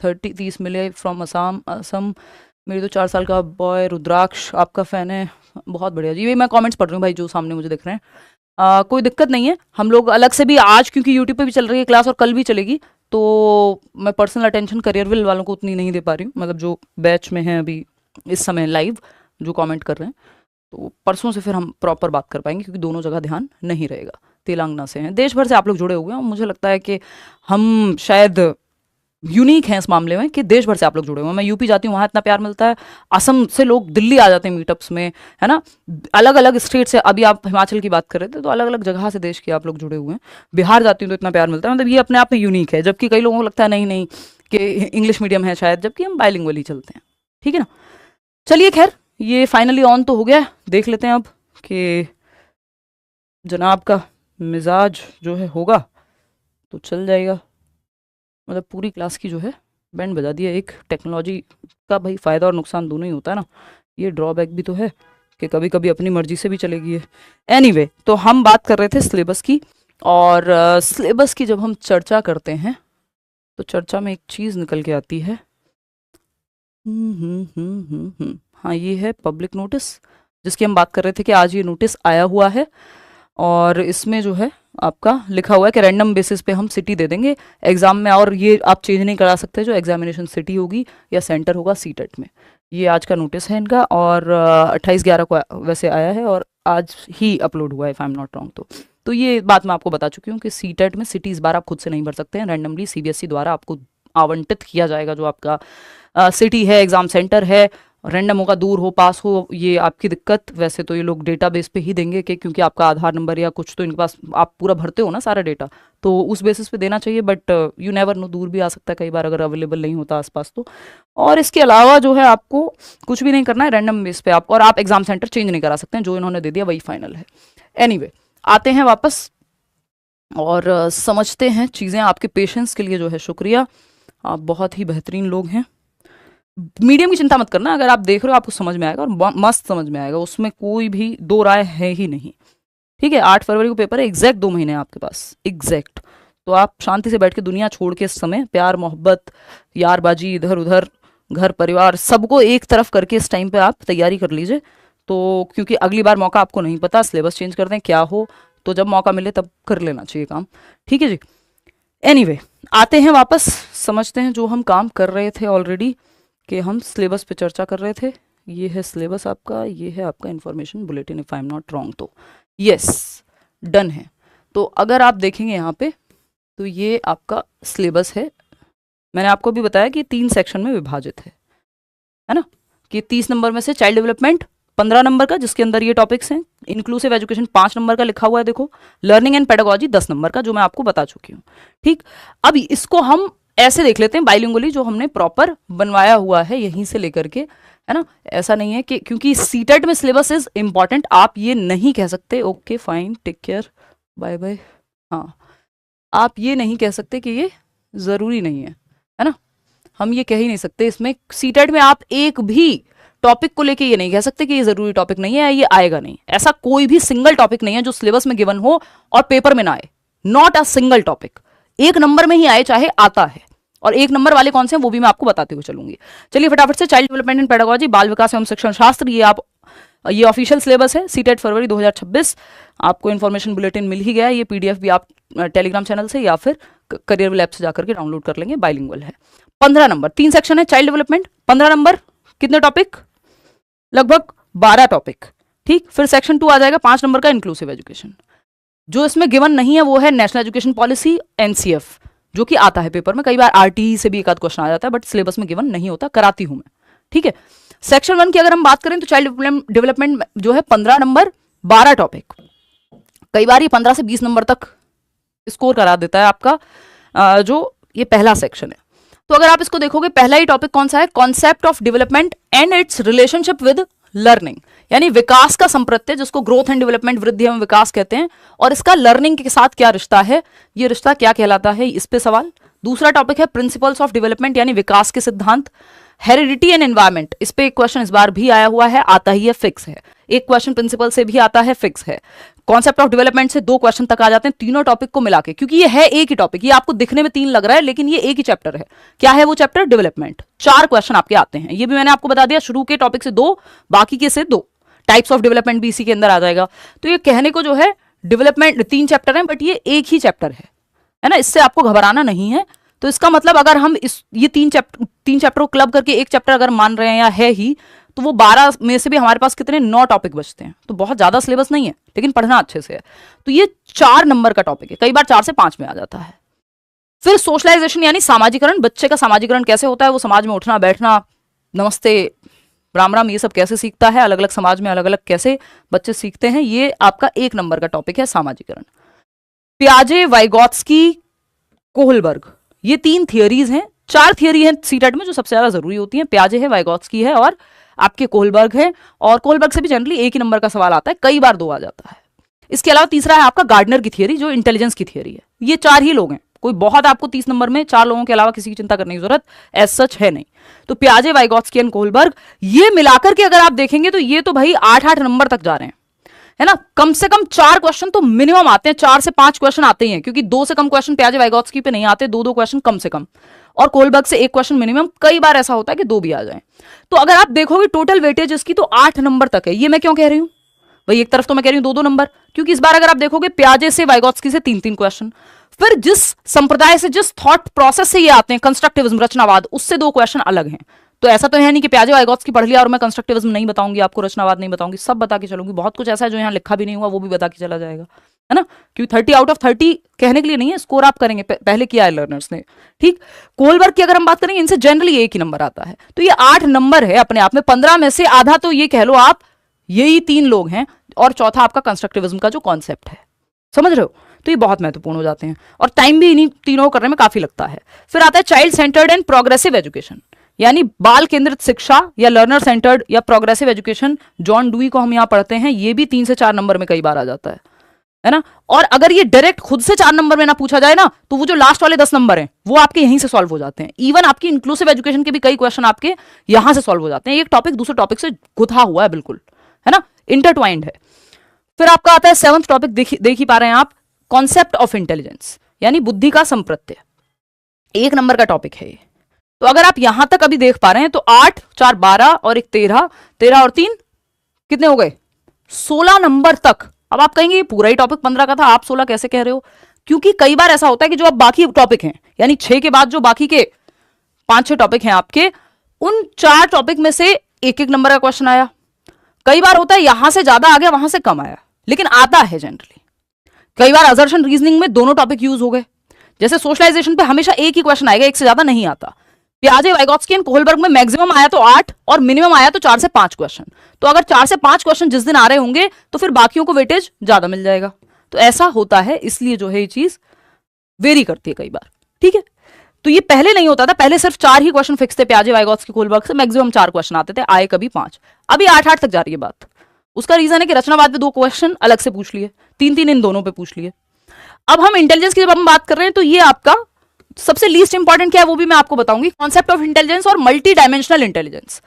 30 मिले फ्रॉम असम। मेरी तो 4 साल का बॉय रुद्राक्ष आपका फ़ैन है, बहुत बढ़िया जी। ये मैं कमेंट्स पढ़ रही हूँ भाई, जो सामने मुझे दिख रहे हैं। कोई दिक्कत नहीं है, हम लोग अलग से भी आज, क्योंकि यूट्यूब पे भी चल रही है क्लास और कल भी चलेगी, तो मैं पर्सनल अटेंशन करियरविल वालों को उतनी नहीं दे पा रही हूँ, मतलब जो बैच में हैं अभी इस समय लाइव जो कमेंट कर रहे हैं, तो परसों से फिर हम प्रॉपर बात कर पाएंगे, क्योंकि दोनों जगह ध्यान नहीं रहेगा। तेलंगाना से हैं, देश भर से आप लोग जुड़े हुए हैं, और मुझे लगता है कि हम शायद यूनिक हैं इस मामले में कि देश भर से आप लोग जुड़े हुए हैं। मैं यूपी जाती हूँ, वहाँ इतना प्यार मिलता है, असम से लोग दिल्ली आ जाते हैं मीटअप्स में, है ना। अलग अलग स्टेट से, अभी आप हिमाचल की बात कर रहे थे, तो अलग अलग जगह से देश के आप लोग जुड़े हुए हैं। बिहार जाती हूँ तो इतना प्यार मिलता है, मतलब ये अपने आप में यूनिक है, जबकि कई लोगों को लगता है नहीं नहीं कि इंग्लिश मीडियम है शायद, जबकि हम बाइलिंगुअल ही चलते हैं, ठीक है ना। चलिए खैर, ये फाइनली ऑन तो हो गया, देख लेते हैं अब कि जनाब का मिजाज जो है होगा तो चल जाएगा, मतलब पूरी क्लास की जो है बैंड बजा दिया। एक टेक्नोलॉजी का भाई फ़ायदा और नुकसान दोनों ही होता है ना, ये ड्रॉबैक भी तो है कि कभी कभी अपनी मर्जी से भी चलेगी है। एनीवे, तो हम बात कर रहे थे सिलेबस की, और सिलेबस की जब हम चर्चा करते हैं तो चर्चा में एक चीज़ निकल के आती है। हाँ, ये है पब्लिक नोटिस, जिसकी हम बात कर रहे थे कि आज ये नोटिस आया हुआ है, और इसमें जो है आपका लिखा हुआ है कि रैंडम बेसिस पे हम सिटी दे देंगे एग्ज़ाम में, और ये आप चेंज नहीं करा सकते, जो एग्जामिनेशन सिटी होगी या सेंटर होगा सीटेट में। ये आज का नोटिस है इनका, और 28/11 को वैसे आया है, और आज ही अपलोड हुआ है if I am not wrong. तो ये बात मैं आपको बता चुकी हूँ कि सीटेट में सिटी इस बार आप खुद से नहीं भर सकते हैं, रैंडमली CBSE द्वारा आपको आवंटित किया जाएगा जो आपका सिटी है, एग्ज़ाम सेंटर है। रैंडम होगा, दूर हो पास हो, ये आपकी दिक्कत। वैसे तो ये लोग डेटाबेस पे ही देंगे कि क्योंकि आपका आधार नंबर या कुछ तो इनके पास, आप पूरा भरते हो ना सारा डेटा, तो उस बेसिस पे देना चाहिए, बट यू नेवर नो, दूर भी आ सकता है कई बार अगर अवेलेबल नहीं होता आसपास तो। और इसके अलावा जो है आपको कुछ भी नहीं करना है, रैंडम बेस पे आप, और आप एग्जाम सेंटर चेंज नहीं करा सकते हैं, जो इन्होंने दे दिया वही फाइनल है। एनीवे, आते हैं वापस और समझते हैं चीज़ें। आपके पेशेंस के लिए जो है शुक्रिया, आप बहुत ही बेहतरीन लोग हैं। मीडियम की चिंता मत करना, अगर आप देख रहे हो आपको समझ में आएगा, और मस्त समझ में आएगा, उसमें कोई भी दो राय है ही नहीं, ठीक है। 8 फरवरी को पेपर है, एग्जैक्ट 2 महीने हैं आपके पास, एग्जैक्ट। तो आप शांति से बैठ के दुनिया छोड़ के इस समय प्यार मोहब्बत यारबाजी इधर उधर घर परिवार सबको एक तरफ करके इस टाइम पे आप तैयारी कर लीजिए। तो क्योंकि अगली बार मौका आपको नहीं पता, सिलेबस चेंज कर दें क्या हो, तो जब मौका मिले तब कर लेना चाहिए काम, ठीक है जी। एनीवे, आते हैं वापस, समझते हैं जो हम काम कर रहे थे ऑलरेडी, कि हम सिलेबस पे चर्चा कर रहे थे। ये है सिलेबस आपका, ये है आपका information bulletin if I am not wrong, तो यस डन है। तो अगर आप देखेंगे यहाँ पे, तो ये आपका सिलेबस है। मैंने आपको भी बताया कि 3 सेक्शन में विभाजित है ना, कि 30 नंबर में से चाइल्ड डेवलपमेंट 15 नंबर का, जिसके अंदर ये टॉपिक्स हैं। इंक्लूसिव एजुकेशन 5 नंबर का लिखा हुआ है, देखो। लर्निंग एंड पेडागोजी 10 नंबर का, जो मैं आपको बता चुकी हूँ। ठीक, अब इसको हम ऐसे देख लेते हैं बाइलिंगुअली, जो हमने प्रॉपर बनवाया हुआ है यहीं से लेकर के, है ना। ऐसा नहीं है कि क्योंकि सीटेट में सिलेबस इज इंपॉर्टेंट, आप ये नहीं कह सकते okay fine take care bye bye, हाँ, आप ये नहीं कह सकते कि ये जरूरी नहीं है ना। हम ये कह ही नहीं सकते। इसमें सीटेट में आप एक भी टॉपिक को लेके ये नहीं कह सकते कि ये जरूरी टॉपिक नहीं है, ये आएगा नहीं। ऐसा कोई भी सिंगल टॉपिक नहीं है जो सिलेबस में गिवन हो और पेपर में ना आए। नॉट अ सिंगल टॉपिक, एक नंबर में ही आए चाहे आता है। और एक नंबर वाले कौन से हैं वो भी मैं आपको बताते हुए चलूंगी। चलिए फटाफट से, चाइल्ड डेवलपमेंट एंड पेडागोजी, बाल विकास एवं शिक्षण शास्त्र, ये ऑफिशियल सिलेबस है सीटेट फरवरी 2026। आपको इन्फॉर्मेशन बुलेटिन मिल ही गया है, ये पीडीएफ भी आप टेलीग्राम चैनल से या फिर करियर लैब से जाकर के डाउनलोड कर लेंगे। बाइलिंगुअल है। 15 नंबर, 3 सेक्शन है चाइल्ड डेवलपमेंट। 15 नंबर, कितने टॉपिक? लगभग 12 टॉपिक। ठीक, फिर सेक्शन 2 आ जाएगा 5 नंबर का, इंक्लूसिव एजुकेशन। जो इसमें गिवन नहीं है वो है नेशनल एजुकेशन पॉलिसी, एनसीएफ, जो कि आता है पेपर में। कई बार आरटीई से भी एक आध क्वेश्चन आ जाता है, बट सिलेबस में गिवन नहीं होता, कराती हूं मैं। ठीक है, सेक्शन 1 की अगर हम बात करें तो चाइल्ड डेवलपमेंट जो है 15 नंबर, 12 टॉपिक। कई बार ये 15 से 20 नंबर तक स्कोर करा देता है आपका जो ये पहला सेक्शन है। तो अगर आप इसको देखोगे, पहला ही टॉपिक कौन सा है? Concept of development and it's relationship with learning, यानी विकास का संप्रत्यय, जिसको ग्रोथ एंड डेवलपमेंट, वृद्धि एवं विकास कहते हैं, और इसका लर्निंग के साथ क्या रिश्ता है, ये रिश्ता क्या कहलाता है, इस पे सवाल। दूसरा टॉपिक है प्रिंसिपल्स ऑफ डेवलपमेंट, यानी विकास के सिद्धांत। हेरिडिटी एंड एनवायरमेंट, इस पे एक क्वेश्चन इस बार भी आया हुआ है, आता ही है, फिक्स है। एक क्वेश्चन प्रिंसिपल से भी आता है, फिक्स है। कॉन्सेप्ट ऑफ डेवलपमेंट से 2 क्वेश्चन तक आ जाते हैं, तीनों टॉपिक को मिला के, क्योंकि ये है एक ही टॉपिक। ये आपको दिखने में 3 लग रहा है, लेकिन ये एक ही चैप्टर है। क्या है वो चैप्टर? डेवलपमेंट। 4 क्वेश्चन आपके आते हैं, ये भी मैंने आपको बता दिया। शुरू के टॉपिक से 2, बाकी के से 2। टाइप्स ऑफ डेवलपमेंट भी इसी के अंदर आ जाएगा। तो ये कहने को जो है डेवलपमेंट 3 चैप्टर हैं, बट ये एक ही चैप्टर है ना। इससे आपको घबराना नहीं है। तो इसका मतलब अगर हम ये 3 चैप्टर को क्लब करके एक चैप्टर अगर मान रहे हैं या है ही, तो वो 12 में से भी हमारे पास कितने 9 टॉपिक बचते हैं। तो बहुत ज्यादा सिलेबस नहीं है, लेकिन पढ़ना अच्छे से है। तो ये 4 नंबर का टॉपिक है, कई बार 4 से 5 में आ जाता है। फिर सोशलाइजेशन, यानी सामाजिकरण, बच्चे का सामाजिकरण कैसे होता है, वो समाज में उठना बैठना, नमस्ते राम राम, ये सब कैसे सीखता है, अलग अलग समाज में अलग अलग कैसे बच्चे सीखते हैं, ये आपका 1 नंबर का टॉपिक है, सामाजिकरण। पियाजे, वाइगोत्स्की, कोहलबर्ग, ये 3 थियरीज हैं। 4 थियरी हैं सीटेट में जो सबसे ज्यादा जरूरी होती हैं। पियाजे है, वाइगोत्स्की है और आपके कोहलबर्ग है। और कोहलबर्ग से भी जनरली 1 ही नंबर का सवाल आता है, कई बार 2 आ जाता है। इसके अलावा तीसरा है आपका गार्डनर की थियरी, जो इंटेलिजेंस की थियरी है। ये 4 ही लोग हैं, कोई बहुत आपको 30 नंबर में 4 लोगों के अलावा किसी की चिंता करने की जरूरत एज सच है नहीं। तो पियाजे, वाइगोत्स्की एंड कोहलबर्ग, ये मिलाकर के अगर आप देखेंगे तो ये तो भाई 8-8 नंबर तक जा रहे हैं, है ना। कम से कम 4 क्वेश्चन तो मिनिमम आते हैं, 4 से 5 क्वेश्चन आते ही हैं, क्योंकि 2 से कम क्वेश्चन पियाजे वाइगोत्स्की पे नहीं आते, 2-2 क्वेश्चन कम से कम। और कोहलबर्ग से 1 क्वेश्चन मिनिमम, कई बार ऐसा होता है कि 2 भी आ जाए। तो अगर आप देखोगे टोटल वेटेज इसकी तो 8 नंबर तक है। ये मैं क्यों कह रही हूं भाई? एक तरफ तो मैं कह रही हूं 2-2 नंबर, क्योंकि इस बार अगर आप देखोगे पियाजे से, वाइगोत्स्की से 3-3 क्वेश्चन। फिर जिस संप्रदाय से, जिस थॉट प्रोसेस से ये आते हैं, कंस्ट्रक्टिविज्म, रचनावाद, उससे 2 क्वेश्चन अलग हैं। तो ऐसा तो है नहीं कि पियाजे वाइगोत्स्की पढ़ लिया और मैं कंस्ट्रक्टिविज्म नहीं बताऊंगी आपको, रचनावाद नहीं बताऊंगी, सब बता के चलूंगी। बहुत कुछ ऐसा है जो यहाँ लिखा भी नहीं हुआ, वो भी बता के चला जाएगा, है ना। क्योंकि 30 आउट ऑफ 30 कहने के लिए नहीं है, स्कोर आप करेंगे, पहले किया है लर्नर्स ने। ठीक, कोहलबर्ग की अगर हम बात करेंगे, इनसे जनरली 1 ही नंबर आता है। तो ये 8 नंबर है अपने आप में। 15 में से आधा तो ये कह लो आप, यही 3 लोग हैं, और चौथा आपका कंस्ट्रक्टिविज्म का जो कॉन्सेप्ट है, समझ रहे हो। तो ये बहुत महत्वपूर्ण हो जाते हैं, और टाइम भी इन्हीं तीनों को करने में काफी लगता है। फिर आता है child centred and progressive education, यानी बाल केंद्रित शिक्षा या लर्नर सेंटर्ड या प्रोग्रेसिव एजुकेशन। जॉन डुई को हम यहाँ पढ़ते हैं, ये भी 3 से 4 नंबर में कई बार आ जाता है ना। और अगर ये डायरेक्ट खुद से 4 नंबर में ना पूछा जाए ना, तो वो जो लास्ट वाले 10 नंबर हैं वो आपके यहीं से सॉल्व हो जाते हैं। इवन आपकी इंक्लूसिव एजुकेशन के भी कई क्वेश्चन आपके यहां से सॉल्व हो जाते हैं। एक टॉपिक दूसरे टॉपिक से गुथा हुआ है, बिल्कुल, है ना, इंटरट्वाइंड है। फिर आपका आता है 7th टॉपिक, देख ही पा रहे हैं आप, कॉन्सेप्ट ऑफ इंटेलिजेंस, यानी बुद्धि का संप्रत्यय। 1 नंबर का टॉपिक है ये। तो अगर आप यहां तक अभी देख पा रहे हैं तो 8, 4, 12 और 1 13, 13 और 3 कितने हो गए? 16 नंबर तक। अब आप कहेंगे ये पूरा ही टॉपिक 15 का था, आप 16 कैसे कह रहे हो? क्योंकि कई बार ऐसा होता है कि जो अब बाकी टॉपिक हैं, यानी 6 के बाद जो बाकी के 5-6 टॉपिक हैं आपके, उन 4 टॉपिक में से 1-1 नंबर का क्वेश्चन आया। कई बार होता है यहां से ज्यादा आ गया, वहां से कम आया, लेकिन आता है जनरली। कई बार असर्शन रीजनिंग में दोनों टॉपिक यूज हो गए। जैसे सोशलाइजेशन पे हमेशा एक ही क्वेश्चन आएगा, एक से ज्यादा नहीं आता। पियाजे, वाइगॉत्स्की एंड कोहलबर्ग में मैक्सिमम आया तो 8 और मिनिमम आया तो 4 से 5 क्वेश्चन। तो अगर 4 से 5 क्वेश्चन जिस दिन आ रहे होंगे तो फिर बाकियों को वेटेज ज्यादा मिल जाएगा। तो ऐसा होता है, इसलिए जो है ये चीज वेरी करती है कई बार, ठीक है। तो ये पहले नहीं होता था, पहले सिर्फ 4 ही क्वेश्चन फिक्स थे पियाजे, वाइगॉत्स्की, कोहलबर्ग से, मैक्सिमम 4 क्वेश्चन आते थे, आए कभी 5। अभी 8-8 तक जा रही है बात। उसका रीजन है कि रचनावाद पे 2 क्वेश्चन अलग से पूछ लिए, 3-3 इन दोनों पे पूछ लिए। अब हम इंटेलिजेंस की जब हम बात कर रहे हैं तो ये आपका सबसे लीस्ट इंपॉर्टेंट क्या है वो भी मैं आपको बताऊंगी, कॉन्सेप्ट ऑफ इंटेलिजेंस और मल्टी डायमेंशनल इंटेलिजेंस।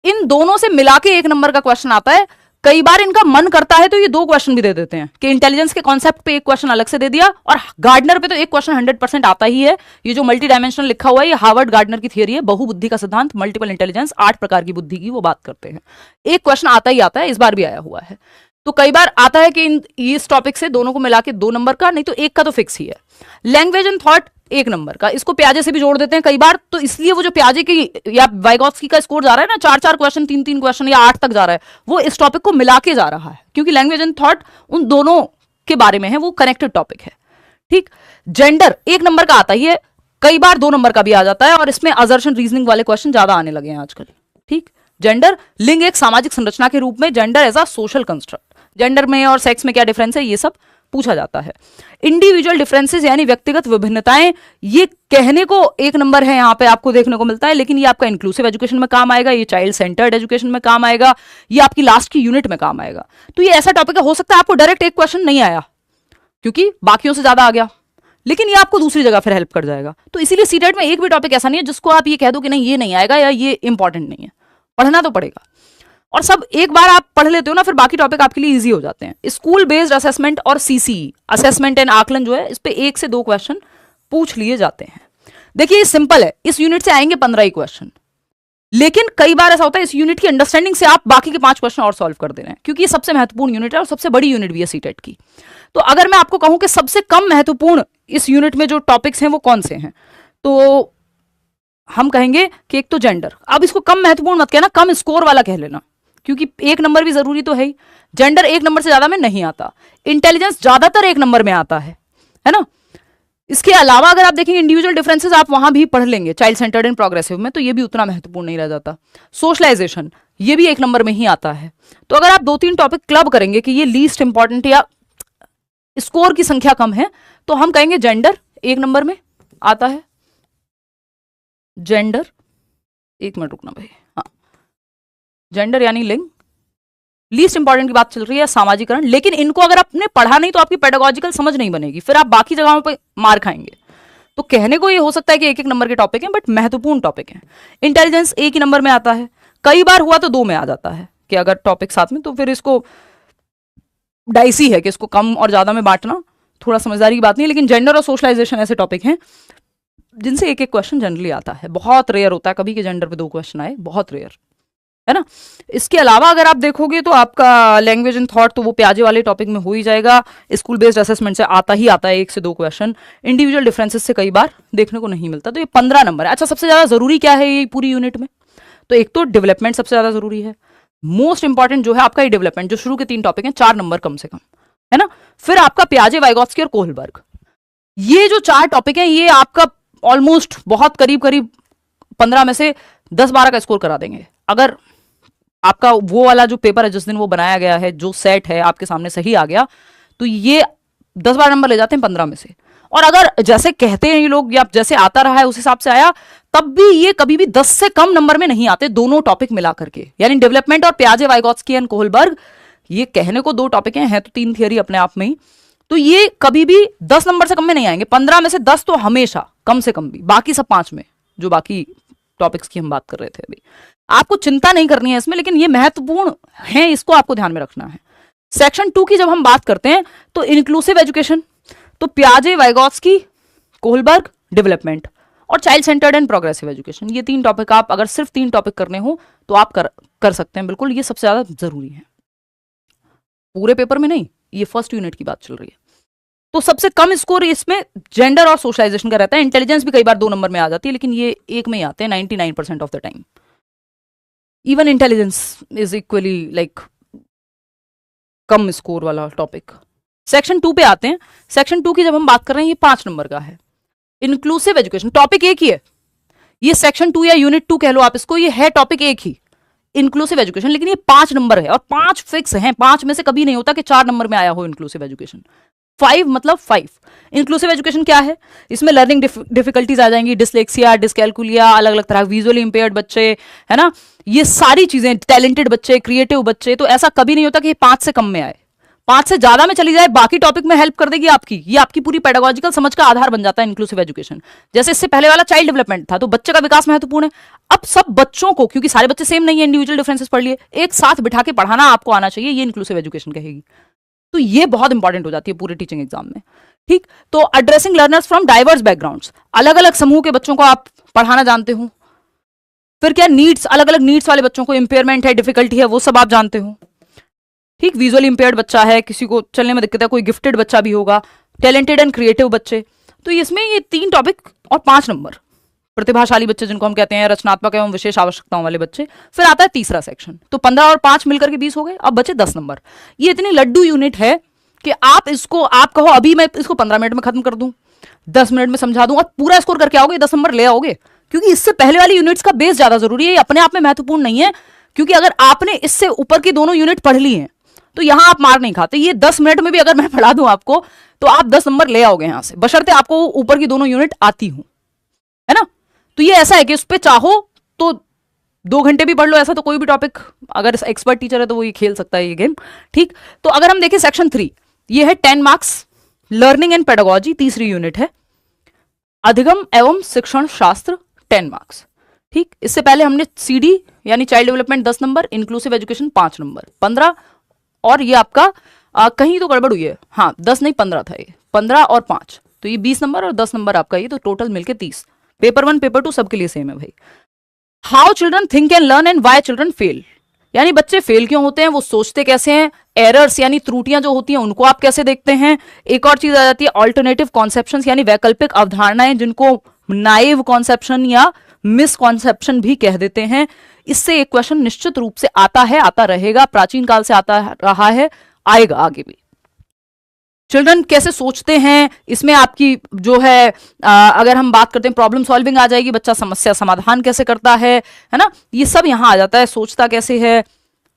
इन दोनों से मिला के 1 नंबर का क्वेश्चन आता है। कई बार इनका मन करता है तो ये 2 क्वेश्चन भी दे देते हैं कि इंटेलिजेंस के कॉन्सेप्ट पे 1 क्वेश्चन अलग से दे दिया, और गार्डनर पे तो 1 क्वेश्चन 100% आता ही है। ये जो मल्टी डायमेंशनल लिखा हुआ है ये हार्वर्ड गार्डनर की थियरी है, बहुबुद्धि का सिद्धांत, मल्टीपल इंटेलिजेंस, 8 प्रकार की बुद्धि की वो बात करते हैं। 1 क्वेश्चन आता ही आता है, इस बार भी आया हुआ है। तो कई बार आता है कि इस टॉपिक से दोनों को मिला के 2 नंबर का, नहीं तो 1 का तो फिक्स ही है। लैंग्वेज एंड थॉट 1 नंबर का, इसको प्याजे से भी जोड़ देते हैं कई बार। तो इसलिए वो जो प्याजे की या वाइगॉत्स्की का स्कोर जा रहा है ना, 4-4 क्वेश्चन, 3-3 क्वेश्चन या 8 तक जा रहा है, वो इस टॉपिक को मिला के जा रहा है, क्योंकि लैंग्वेज एंड थॉट उन दोनों के बारे में है, वो कनेक्टेड टॉपिक है, ठीक। जेंडर 1 नंबर का आता ही है, कई बार 2 नंबर का भी आ जाता है, और इसमें असर्शन रीजनिंग वाले क्वेश्चन ज्यादा आने लगे हैं आजकल, ठीक। जेंडर, लिंग एक सामाजिक संरचना के रूप में, gender as a social construct, gender में और सेक्स में क्या डिफरेंस है ये सब पूछा जाता है। इंडिविजुअल डिफरेंसेस यानी व्यक्तिगत विभिन्नताएं, ये कहने को 1 नंबर है यहाँ पे आपको देखने को मिलता है, लेकिन ये आपका इंक्लूसिव एजुकेशन में काम आएगा, ये चाइल्ड सेंटर्ड एजुकेशन में काम आएगा, ये आपकी लास्ट की यूनिट में काम आएगा। तो ये ऐसा टॉपिक हो सकता है आपको डायरेक्ट 1 क्वेश्चन नहीं आया क्योंकि बाकियों से ज्यादा आ गया, लेकिन ये आपको दूसरी जगह फिर हेल्प कर जाएगा। तो इसीलिए सीटेट में एक भी टॉपिक ऐसा नहीं है जिसको आप ये कह दो कि नहीं ये नहीं आएगा या ये इंपॉर्टेंट नहीं है, पढ़ना तो पड़ेगा। और सब एक बार आप पढ़ लेते हो ना, फिर बाकी टॉपिक आपके लिए इजी हो जाते हैं। स्कूल बेस्ड असेसमेंट और सीसीई, असेसमेंट एंड आकलन जो है, इस पे 1 से 2 क्वेश्चन पूछ लिए जाते हैं। देखिए ये सिंपल है, इस यूनिट से आएंगे 15 ही क्वेश्चन, लेकिन कई बार ऐसा होता है इस यूनिट की अंडरस्टैंडिंग से आप बाकी के 5 क्वेश्चन और सॉल्व कर दे रहे हैं, क्योंकि ये सबसे महत्वपूर्ण यूनिट है और सबसे बड़ी यूनिट भी है सीटेट की। तो अगर मैं आपको कहूं कि सबसे कम महत्वपूर्ण इस यूनिट में जो टॉपिक्स हैं वो कौन से हैं, तो हम कहेंगे कि एक तो जेंडर। अब इसको कम महत्वपूर्ण मत कहना, कम स्कोर वाला कह लेना, क्योंकि 1 नंबर भी जरूरी तो है ही। जेंडर 1 नंबर से ज्यादा में नहीं आता, इंटेलिजेंस ज्यादातर 1 नंबर में आता है ना। इसके अलावा अगर आप देखेंगे इंडिविजुअल डिफरेंसेस आप वहां भी पढ़ लेंगे चाइल्ड सेंटर्ड एंड प्रोग्रेसिव में, तो ये भी उतना महत्वपूर्ण नहीं रह जाता। सोशलाइजेशन ये भी 1 नंबर में ही आता है। तो अगर आप 2-3 टॉपिक क्लब करेंगे कि ये लीस्ट इंपॉर्टेंट या स्कोर की संख्या कम है, तो हम कहेंगे जेंडर 1 नंबर में आता है। जेंडर, 1 मिनट रुकना भाई, हाँ, जेंडर यानी लिंग, लीस्ट इंपॉर्टेंट की बात चल रही है, सामाजिकरण। लेकिन इनको अगर आपने पढ़ा नहीं तो आपकी पेडागोजिकल समझ नहीं बनेगी, फिर आप बाकी जगहों पे मार खाएंगे। तो कहने को ये हो सकता है कि 1-1 नंबर के टॉपिक हैं, बट महत्वपूर्ण टॉपिक हैं। इंटेलिजेंस 1 ही नंबर में आता है, कई बार हुआ तो 2 में आ जाता है कि अगर टॉपिक साथ में, तो फिर इसको डाइसी है कि इसको कम और ज्यादा में बांटना थोड़ा समझदारी की बात नहीं है। लेकिन जेंडर और सोशलाइजेशन ऐसे टॉपिक हैं जिनसे 1-1 क्वेश्चन जनरली आता है। बहुत रेयर होता है कभी कि जेंडर पे 2 क्वेश्चन आए, बहुत रेयर है ना। इसके अलावा अगर आप देखोगे तो आपका लैंग्वेज एंड थॉट तो वो प्याजे वाले टॉपिक में हो ही जाएगा। स्कूल बेस्ड असेसमेंट से आता ही आता है 1 से 2 क्वेश्चन। इंडिविजुअल डिफरेंसेस से कई बार देखने को नहीं मिलता, तो ये 15 नंबर है। अच्छा, सबसे ज्यादा जरूरी क्या है ये पूरी यूनिट में, तो एक तो डेवलपमेंट सबसे ज्यादा जरूरी है, मोस्ट इंपॉर्टेंट जो है आपका ये डेवलपमेंट, जो शुरू के 3 टॉपिक हैं, 4 नंबर कम से कम, है ना। फिर आपका पियाजे, वाइगॉत्स्की और कोहलबर्ग, ये जो 4 टॉपिक हैं ये आपका ऑलमोस्ट बहुत करीब करीब 15 में से 10-12 का स्कोर करा देंगे। अगर आपका वो वाला जो पेपर है जिस दिन वो बनाया गया है, जो सेट है आपके सामने सही आ गया, तो ये 10-12 नंबर ले जाते हैं 15 में से। और अगर जैसे कहते हैं ये लोग या जैसे आता रहा है उस हिसाब से आया, तब भी ये कभी भी 10 से कम नंबर में नहीं आते, दोनों टॉपिक मिला करके, यानी डेवलपमेंट और पियाजे, वाइगॉत्स्की एंड कोहलबर्ग। ये कहने को 2 टॉपिक हैं तो 3 थियरी अपने आप में ही, तो ये कभी भी 10 नंबर से कम में नहीं आएंगे। 15 में से 10 तो हमेशा, कम से कम भी, बाकी सब 5 में, जो बाकी टॉपिक्स की हम बात कर रहे थे अभी। आपको चिंता नहीं करनी है इसमें, लेकिन ये महत्वपूर्ण है, इसको आपको ध्यान में रखना है। सेक्शन 2 की जब हम बात करते हैं तो इंक्लूसिव एजुकेशन, तो पियाजे, वाइगॉत्स्की, कोहलबर्ग, डेवलपमेंट और child centred and progressive education, ये 3 टॉपिक आप अगर सिर्फ 3 टॉपिक करने हो तो आप कर सकते हैं बिल्कुल। ये सबसे ज्यादा जरूरी है, पूरे पेपर में नहीं, ये फर्स्ट यूनिट की बात चल रही है। तो सबसे कम स्कोर इसमें जेंडर और सोशलाइजेशन का रहता है। इंटेलिजेंस भी कई बार 2 नंबर में आ जाती है, लेकिन ये 1 में ही आते हैं 99% of the time. Even intelligence is equally like come score वाला टॉपिक। सेक्शन 2 पे आते हैं। सेक्शन 2 की जब हम बात कर रहे हैं ये 5 नंबर का है। इंक्लूसिव एजुकेशन, टॉपिक एक ही है, ये सेक्शन 2 या यूनिट 2 कह लो आप इसको, ये है टॉपिक एक ही, इंक्लूसिव एजुकेशन, लेकिन ये 5 नंबर है और 5 फिक्स हैं, 5 में से कभी नहीं होता कि 4 नंबर में आया हो इंक्लूसिव एजुकेशन। 5 मतलब 5। इंक्लूसिव एजुकेशन क्या है, इसमें लर्निंग डिफिकल्टीज आ जाएंगी, डिसलेक्सिया, डिसकैलकुलिया, अलग अलग तरह विजुअली इंपेयर्ड बच्चे, है ना, ये सारी चीजें, टैलेंटेड बच्चे, क्रिएटिव बच्चे, तो ऐसा कभी नहीं होता कि 5 से कम में आए। 5 से ज्यादा में चली जाए, बाकी टॉपिक में हेल्प कर देगी आपकी, ये आपकी पूरी पेडागोजिकल समझ का आधार बन जाता है इंक्लूसिव एजुकेशन। जैसे इससे पहले वाला चाइल्ड डेवलपमेंट था, तो बच्चे का विकास महत्वपूर्ण है। अब सब बच्चों को, क्योंकि सारे बच्चे सेम नहीं है, इंडिविजुअल डिफरेंसेस पढ़ लिए, एक साथ बिठा के पढ़ाना आपको आना चाहिए, ये इंक्लूसिव एजुकेशन कहेगी। तो ये बहुत इंपॉर्टेंट हो जाती है पूरे टीचिंग एग्जाम में। ठीक, तो addressing learners from diverse backgrounds, अलग अलग समूह के बच्चों को आप पढ़ाना जानते हो। फिर क्या, नीड्स, अलग अलग नीड्स वाले बच्चों को, इंपेयरमेंट है, डिफिकल्टी है, वो सब आप जानते हो। ठीक, विजुअली इंपेयर्ड बच्चा है, किसी को चलने में दिक्कत है, कोई गिफ्टेड बच्चा भी होगा, टैलेंटेड एंड क्रिएटिव बच्चे, तो इसमें ये 3 टॉपिक और 5 नंबर। प्रतिभाशाली बच्चे जिनको हम कहते हैं, रचनात्मक एवं विशेष आवश्यकताओं वाले बच्चे। फिर आता है तीसरा सेक्शन, तो 15 और 5 मिलकर के 20 हो गए, अब बचे 10 नंबर। ये इतनी लड्डू यूनिट है कि आप इसको, आप कहो अभी मैं इसको 15 मिनट में खत्म कर दूं, 10 मिनट में समझा दूं और पूरा स्कोर करके आओगे, 10 नंबर ले आओगे, क्योंकि इससे पहले वाली यूनिट्स का बेस ज्यादा जरूरी है, ये अपने आप में महत्वपूर्ण नहीं है, क्योंकि अगर आपने इससे ऊपर की दोनों यूनिट पढ़ ली हैं तो यहां आप मार नहीं खाते। ये 10 मिनट में भी अगर मैं पढ़ा दूं आपको, तो आप 10 नंबर ले आओगे यहां से, बशर्ते आपको ऊपर की दोनों यूनिट आती हूं, है ना। तो ये ऐसा है कि उस पर चाहो तो 2 घंटे भी पढ़ लो, ऐसा तो कोई भी टॉपिक, अगर एक्सपर्ट टीचर है तो वो ये खेल सकता है ये गेम। ठीक, तो अगर हम देखें सेक्शन 3, ये है 10 मार्क्स, लर्निंग एंड पेडागोजी, तीसरी यूनिट है, अधिगम एवं शिक्षण शास्त्र 10 मार्क्स। ठीक, इससे पहले हमने सीडी यानी child development 10 number, inclusive education 5 number, 15, और ये आपका कहीं तो गड़बड़ हुई है, हाँ 10 नहीं 15 था, ये 15 और 5, तो ये 20 नंबर और 10 नंबर आपका, ये तो टोटल मिलके 30। पेपर 1 पेपर 2 सबके लिए सेम है भाई। How children think and learn and why children fail, यानी बच्चे फेल क्यों होते हैं, वो सोचते कैसे हैं, एरर्स यानी त्रुटियां जो होती हैं उनको आप कैसे देखते हैं। एक और चीज आ जाती है ऑल्टरनेटिव कॉन्सेप्शंस, यानी वैकल्पिक अवधारणाएं, जिनको नाइव कॉन्सेप्शन या मिसकॉन्सेप्शन भी कह देते हैं। इससे एक क्वेश्चन निश्चित रूप से आता है, आता रहेगा, प्राचीन काल से आता रहा है, आएगा आगे भी। चिल्ड्रन कैसे सोचते हैं, इसमें आपकी जो है अगर हम बात करते हैं प्रॉब्लम सॉल्विंग आ जाएगी, बच्चा समस्या समाधान कैसे करता है ना, ये सब यहां आ जाता है, सोचता कैसे है।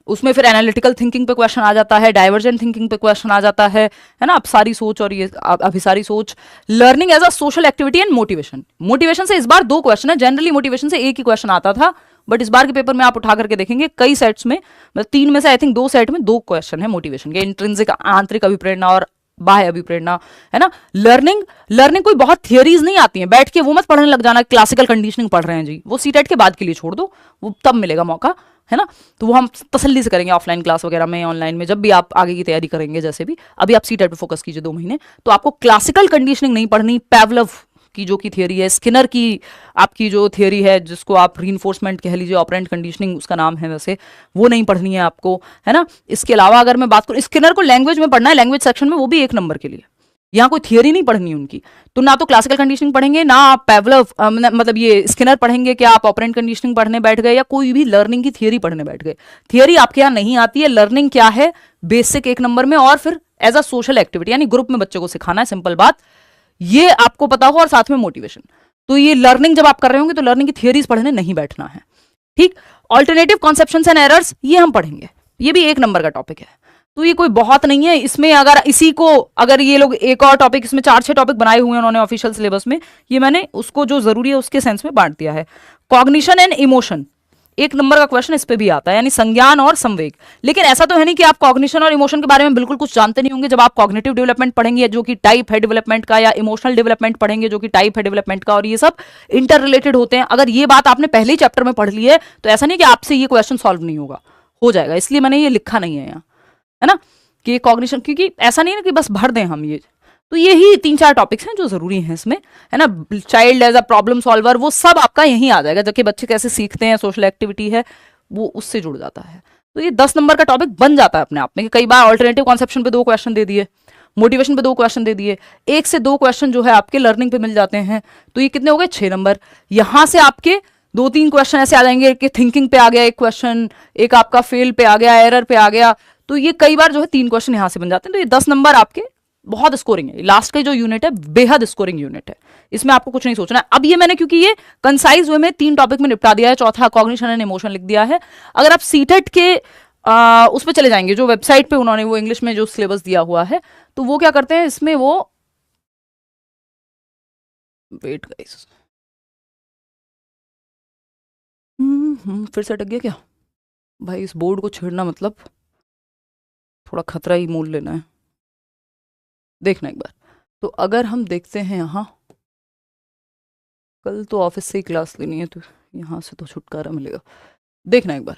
उसमें फिर एनालिटिकल थिंकिंग पे क्वेश्चन आ जाता है, डाइवर्जेंट थिंकिंग पे क्वेश्चन आ जाता है ना, अभिसारी सोच और ये अभिसारी सोच। Learning as a social activity and motivation, motivation से इस बार 2 क्वेश्चन है, जनरली मोटिवेशन से एक ही क्वेश्चन आता था, बट इस बार के पेपर में आप उठा करके देखेंगे कई सेट्स में, मतलब 3 में से आई थिंक 2 सेट में 2 क्वेश्चन है मोटिवेशन के, इंट्रिंसिक आंतरिक अभिप्रेरणा और बाह्य अभिप्रेरणा, है ना। लर्निंग कोई बहुत थियरीज नहीं आती हैं, बैठ के वो मत पढ़ने लग जाना क्लासिकल कंडीशनिंग पढ़ रहे हैं जी, वो सीटेट के बाद के लिए छोड़ दो, वो तब मिलेगा मौका, है ना। तो वो हम तसल्ली से करेंगे ऑफलाइन क्लास वगैरह में, ऑनलाइन में, जब भी आप आगे की तैयारी करेंगे, जैसे भी अभी आप सीटेट पे फोकस कीजिए 2 महीने, तो आपको क्लासिकल कंडीशनिंग नहीं पढ़नी, पैवलव की जो की थियरी है, स्किनर की आपकी जो थियरी है, जिसको आप रीइंफोर्समेंट कह लीजिए, ऑपरेंट कंडीशनिंग उसका नाम है वैसे, वो नहीं पढ़नी है आपको, है ना। इसके अलावा अगर मैं बात करूं, स्किनर को लैंग्वेज में पढ़ना है, लैंग्वेज सेक्शन में, वो भी 1 नंबर के लिए, यहाँ कोई थियरी नहीं पढ़नी उनकी, तो ना तो क्लासिकल कंडीशनिंग पढ़ेंगे, ना आप पैवलव मतलब ये स्किनर पढ़ेंगे, क्या आप ऑपरेंट कंडीशनिंग पढ़ने बैठ गए, या कोई भी लर्निंग की थियरी पढ़ने बैठ गए। थियरी आपके यहाँ नहीं आती है, लर्निंग क्या है, बेसिक 1 नंबर में, और फिर एज अ सोशल एक्टिविटी, यानी ग्रुप में बच्चों को सिखाना है, सिंपल बात, ये आपको पता हो, और साथ में मोटिवेशन। तो ये लर्निंग जब आप कर रहे होंगे तो लर्निंग की थियरीज पढ़ने नहीं बैठना है। ठीक, ऑल्टरनेटिव कॉन्सेप्शंस एंड एरर्स, ये हम पढ़ेंगे, ये भी 1 नंबर का टॉपिक है, तो ये कोई बहुत नहीं है इसमें। अगर इसी को, अगर ये लोग एक और टॉपिक, इसमें 4-6 टॉपिक बनाए हुए हैं उन्होंने ऑफिशियल सिलेबस में, ये मैंने उसको जो जरूरी है उसके सेंस में बांट दिया है। कॉग्निशन एंड इमोशन, 1 नंबर का क्वेश्चन इस पे भी आता है, यानी संज्ञान और संवेग। लेकिन ऐसा तो है नहीं कि आप कॉग्निशन और इमोशन के बारे में बिल्कुल कुछ जानते नहीं होंगे। जब आप कॉग्निटिव डेवलपमेंट पढ़ेंगे जो कि टाइप है डेवलपमेंट का, या इमोशनल डेवलपमेंट पढ़ेंगे जो कि टाइप है डेवलपमेंट का, और ये सब इंटर रिलेटेड होते हैं। अगर ये बात आपने पहले ही चैप्टर में पढ़ ली है तो ऐसा नहीं कि आपसे ये क्वेश्चन सॉल्व नहीं होगा, हो जाएगा, इसलिए मैंने ये लिखा नहीं है यहाँ, है ना, कि कॉग्निशन, क्योंकि ऐसा नहीं है कि बस भर दें हम ये, तो यही 3-4 टॉपिक्स हैं जो जरूरी हैं इसमें, है ना। Child as a problem solver, वो सब आपका यहीं आ जाएगा, जबकि बच्चे कैसे सीखते हैं, सोशल एक्टिविटी है, वो उससे जुड़ जाता है। तो ये 10 नंबर का टॉपिक बन जाता है अपने आप में, कि कई बार ऑल्टरनेटिव कॉन्सेप्शन पे 2 क्वेश्चन दे दिए, मोटिवेशन पे 2 क्वेश्चन दे दिए, 1 से 2 क्वेश्चन जो है आपके लर्निंग पे मिल जाते हैं, तो ये कितने हो गए, 6 नंबर। यहां से आपके 2-3 क्वेश्चन ऐसे आ जाएंगे कि थिंकिंग पे आ गया 1 क्वेश्चन, एक आपका फेल पे आ गया, एरर पे आ गया, तो ये कई बार जो है 3 क्वेश्चन यहां से बन जाते हैं, तो ये 10 नंबर आपके बहुत स्कोरिंग है। लास्ट का जो यूनिट है बेहद स्कोरिंग यूनिट है, इसमें आपको कुछ नहीं सोचना है। अब ये मैंने क्योंकि ये कंसाइज वे में 3 टॉपिक में निपटा दिया है, चौथा कॉग्निशन एंड इमोशन लिख दिया है। अगर आप सीटेट के उस पर चले जाएंगे जो वेबसाइट पे उन्होंने वो इंग्लिश में जो सिलेबस दिया हुआ है, तो वो क्या करते हैं इसमें, वो वेट गाइस, फिर से अटक गया क्या भाई? इस बोर्ड को छेड़ना मतलब थोड़ा खतरा ही मोल लेना है। देखना एक बार, तो अगर हम देखते हैं यहाँ, कल तो ऑफिस से ही क्लास लेनी है तो यहाँ से तो छुटकारा मिलेगा। देखना एक बार।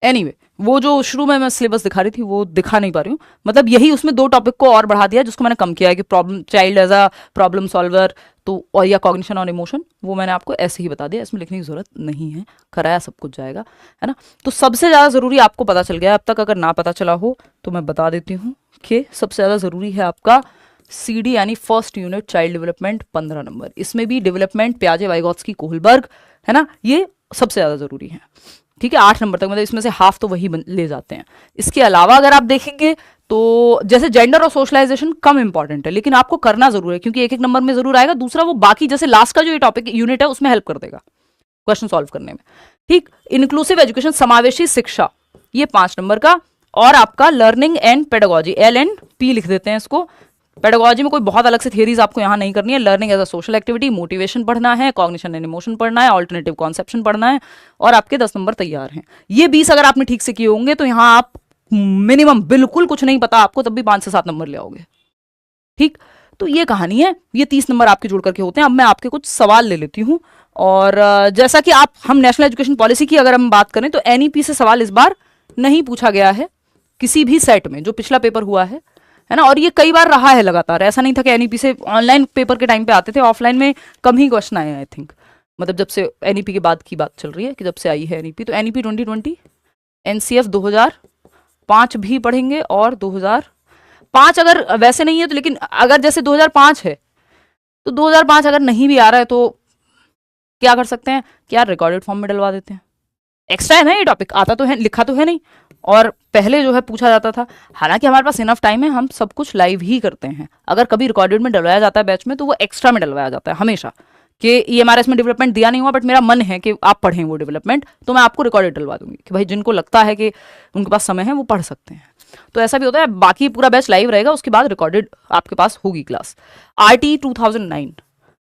एनीवे वो जो शुरू में मैं सिलेबस दिखा रही थी वो दिखा नहीं पा रही हूँ, मतलब यही उसमें 2 टॉपिक को और बढ़ा दिया जिसको मैंने कम किया है कि problem child as a problem solver, तो और या कॉग्निशन और इमोशन, वो मैंने आपको ऐसे ही बता दिया, इसमें लिखने की जरूरत नहीं है, कराया सब कुछ जाएगा, है ना। तो सबसे ज़्यादा ज़रूरी आपको पता चल गया अब तक, अगर ना पता चला हो तो मैं बता देती हूँ कि सबसे ज़्यादा ज़रूरी है आपका CD यानी first unit child development 15 number. इसमें भी डेवलपमेंट प्याजे वाइगॉत्स्की कोहलबर्ग, है ना, ये सबसे ज़्यादा ज़रूरी है, ठीक है, 8 नंबर तक, मतलब इसमें से हाफ तो वही ले जाते हैं। इसके अलावा अगर आप देखेंगे तो जैसे जेंडर और सोशलाइजेशन कम इंपॉर्टेंट है, लेकिन आपको करना जरूर है क्योंकि 1-1 नंबर में जरूर आएगा। दूसरा वो बाकी जैसे लास्ट का जो ये टॉपिक यूनिट है उसमें हेल्प कर देगा क्वेश्चन सॉल्व करने में, ठीक। इंक्लूसिव एजुकेशन समावेशी शिक्षा, ये 5 नंबर का। और आपका लर्निंग एंड पेडागोजी, LNP लिख देते हैं इसको। पेडागोजी में कोई बहुत अलग से थियरीज आपको यहाँ नहीं करनी है। Learning as a social activity, motivation पढ़ना है, कॉग्निशन एंड इमोशन पढ़ना है, ऑल्टरनेटिव कॉन्सेप्शन पढ़ना है, और आपके 10 नंबर तैयार हैं। ये 20 अगर आपने ठीक से किए होंगे तो यहाँ आप मिनिमम, बिल्कुल कुछ नहीं पता आपको तब भी 5 से 7 नंबर ले आओगे, ठीक। तो ये कहानी है, ये 30 नंबर आपके जुड़ करके होते हैं। अब मैं आपके कुछ सवाल ले लेती हूँ, और जैसा कि हम नेशनल एजुकेशन पॉलिसी की अगर हम बात करें तो NEP से सवाल इस बार नहीं पूछा गया है किसी भी सेट में, जो पिछला पेपर हुआ है ना, और ये कई बार रहा है लगातार। ऐसा नहीं था कि NEP से ऑनलाइन पेपर के टाइम पे आते थे, ऑफलाइन में कम ही क्वेश्चन आए आई थिंक, मतलब जब से NEP के बाद की बात चल रही है कि जब से आई है NEP। तो NEP 2020, NCF 2005 भी पढ़ेंगे, और 2005 अगर वैसे नहीं है तो, लेकिन अगर जैसे 2005 है तो 2005 अगर नहीं भी आ रहा है तो क्या कर सकते हैं, क्या रिकॉर्डेड फॉर्म में डलवा देते हैं। एक्स्ट्रा है ना ये टॉपिक, आता तो है, लिखा तो है नहीं, और पहले जो है पूछा जाता था। हालांकि हमारे पास इनफ टाइम है, हम सब कुछ लाइव ही करते हैं। अगर कभी रिकॉर्डेड में डलवाया जाता है बैच में तो वो एक्स्ट्रा में डलवाया जाता है हमेशा, कि EMRS में डेवलपमेंट दिया नहीं हुआ बट मेरा मन है कि आप पढ़ें वो डेवलपमेंट, तो मैं आपको रिकॉर्डेड डलवा दूंगी कि भाई जिनको लगता है कि उनके पास समय है वो पढ़ सकते हैं। तो ऐसा भी होता है। बाकी पूरा बैच लाइव रहेगा, उसके बाद रिकॉर्डेड आपके पास होगी क्लास। RT 2009,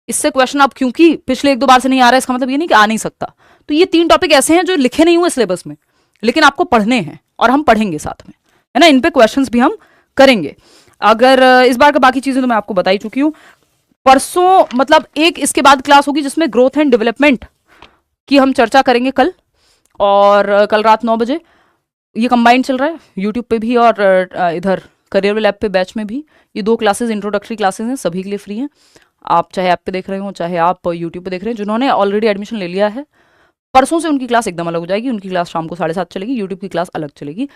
इससे क्वेश्चन अब क्योंकि पिछले 1-2 बार से नहीं आ रहा है, इसका मतलब ये नहीं कि आ नहीं सकता। तो ये 3 टॉपिक ऐसे हैं जो लिखे नहीं हुए सिलेबस में, लेकिन आपको पढ़ने हैं और हम पढ़ेंगे साथ में, है ना। इन पे क्वेश्चंस भी हम करेंगे। अगर इस बार का बाकी चीजें तो मैं आपको बता ही चुकी हूँ। परसों मतलब एक इसके बाद क्लास होगी जिसमें ग्रोथ एंड डेवलपमेंट की हम चर्चा करेंगे कल, और कल रात 9 बजे। ये कंबाइंड चल रहा है यूट्यूब पे भी और इधर करियर लैब पे बैच में भी। ये 2 क्लासेस इंट्रोडक्टरी क्लासेस हैं, सभी के लिए फ्री हैं। आप चाहे ऐप पे देख रहे हो चाहे आप यूट्यूब पे देख रहे हैं, जिन्होंने ऑलरेडी एडमिशन ले लिया है परसों से उनकी क्लास एकदम अलग हो जाएगी। उनकी क्लास शाम को 7:30 चलेगी, यूट्यूब की क्लास अलग चलेगी।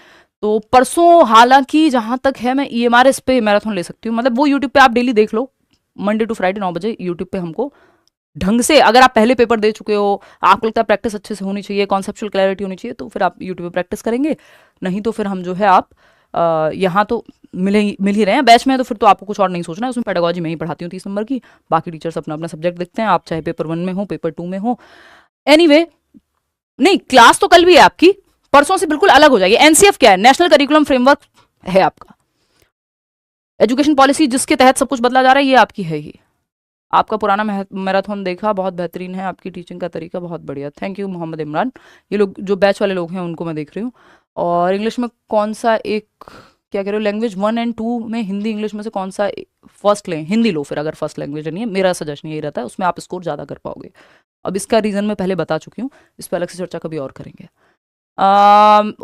तो परसों हालांकि जहां तक है मैं EMRS पे मैराथन ले सकती हूँ, मतलब वो यूट्यूब पे आप डेली देख लो, मंडे टू फ्राइडे 9 बजे यूट्यूब पे हमको ढंग से, अगर आप पहले पेपर दे चुके हो, आपको लगता है प्रैक्टिस अच्छे से होनी चाहिए, कॉन्सेप्चुअल क्लैरिटी होनी चाहिए, तो फिर आप यूट्यूब पे प्रैक्टिस करेंगे। नहीं तो फिर हम जो है आप यहाँ तो मिल ही रहे हैं बैच में, तो फिर तो आपको कुछ और नहीं सोचना है। उसमें पेडागोजी में ही पढ़ाती हूँ 30 नंबर की, बाकी टीचर्स अपना अपना सब्जेक्ट देखते हैं, आप चाहे पेपर 1 में हो पेपर 2 में हो। एनीवे नहीं, क्लास तो कल भी है आपकी, परसों से बिल्कुल अलग हो जाएगी। NCF क्या है, नेशनल करिकुलम फ्रेमवर्क है आपका, एजुकेशन पॉलिसी जिसके तहत सब कुछ बदला जा रहा है, ये आपकी है ही। आपका पुराना मैराथन देखा, बहुत बेहतरीन है, आपकी टीचिंग का तरीका बहुत बढ़िया, थैंक यू मोहम्मद इमरान। ये लोग जो बैच वाले लोग हैं उनको मैं देख रही हूँ। और इंग्लिश में कौन सा एक, क्या कह रहे हो, लैंग्वेज 1 और 2 में हिंदी इंग्लिश में से कौन सा फर्स्ट लें, हिंदी लो फिर, अगर फर्स्ट लैंग्वेज नहीं है। मेरा सजेशन यही रहता है, उसमें आप स्कोर ज़्यादा कर पाओगे। अब इसका रीज़न मैं पहले बता चुकी हूँ, इस पर अलग से चर्चा कभी और करेंगे।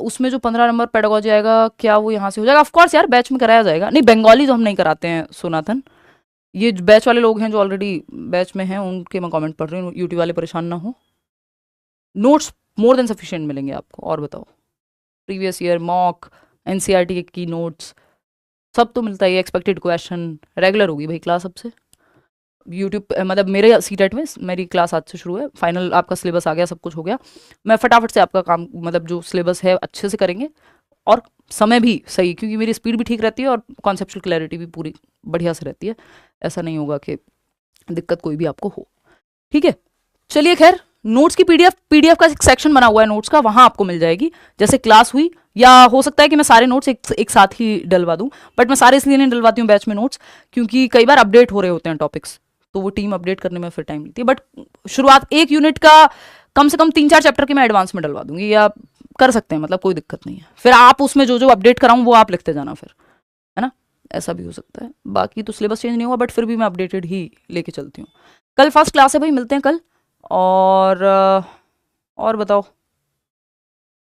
उसमें जो 15 नंबर पेडागोजी आएगा, क्या वो यहाँ से हो जाएगा? ऑफकोर्स यार, बैच में कराया जाएगा। नहीं, बंगाली तो हम नहीं कराते हैं सोनाथन, ये बैच वाले लोग हैं जो ऑलरेडी बैच में हैं उनके मैं कमेंट पढ़ रही हूँ, यूट्यूब वाले परेशान ना हो। नोट्स मोर देन सफिशिएंट मिलेंगे आपको। और बताओ, प्रीवियस ईयर मॉक, NCERT की नोट्स सब तो मिलता है। एक्सपेक्टेड क्वेश्चन रेगुलर होगी भाई क्लास सबसे। यूट्यूब मतलब मेरे सीटेट में मेरी क्लास आज से शुरू है, फाइनल आपका सिलेबस आ गया, सब कुछ हो गया। मैं फटाफट से आपका काम, मतलब जो सिलेबस है अच्छे से करेंगे और समय भी सही, क्योंकि मेरी स्पीड भी ठीक रहती है और कॉन्सेप्चुअल क्लैरिटी भी पूरी बढ़िया से रहती है। ऐसा नहीं होगा कि दिक्कत कोई भी आपको हो। ठीक है, चलिए खैर, नोट्स की पीडीएफ का एक सेक्शन बना हुआ है नोट्स का, वहां आपको मिल जाएगी। जैसे क्लास हुई, या हो सकता है कि मैं सारे नोट्स एक साथ ही डलवा दूं, बट मैं सारे इसलिए नहीं डलवाती हूँ बैच में नोट्स, क्योंकि कई बार अपडेट हो रहे होते हैं टॉपिक्स, तो वो टीम अपडेट करने में फिर टाइम लेती है। बट शुरुआत एक यूनिट का कम से कम 3-4 चैप्टर के मैं एडवांस में डलवा दूंगी, या कर सकते हैं, मतलब कोई दिक्कत नहीं है। फिर आप उसमें जो जो अपडेट कराऊं वो आप लिखते जाना फिर, है ना, ऐसा भी हो सकता है। बाकी तो सिलेबस चेंज नहीं हुआ, बट फिर भी मैं अपडेटेड ही लेके चलती हूँ। कल फर्स्ट क्लास है भाई, मिलते हैं कल। और बताओ,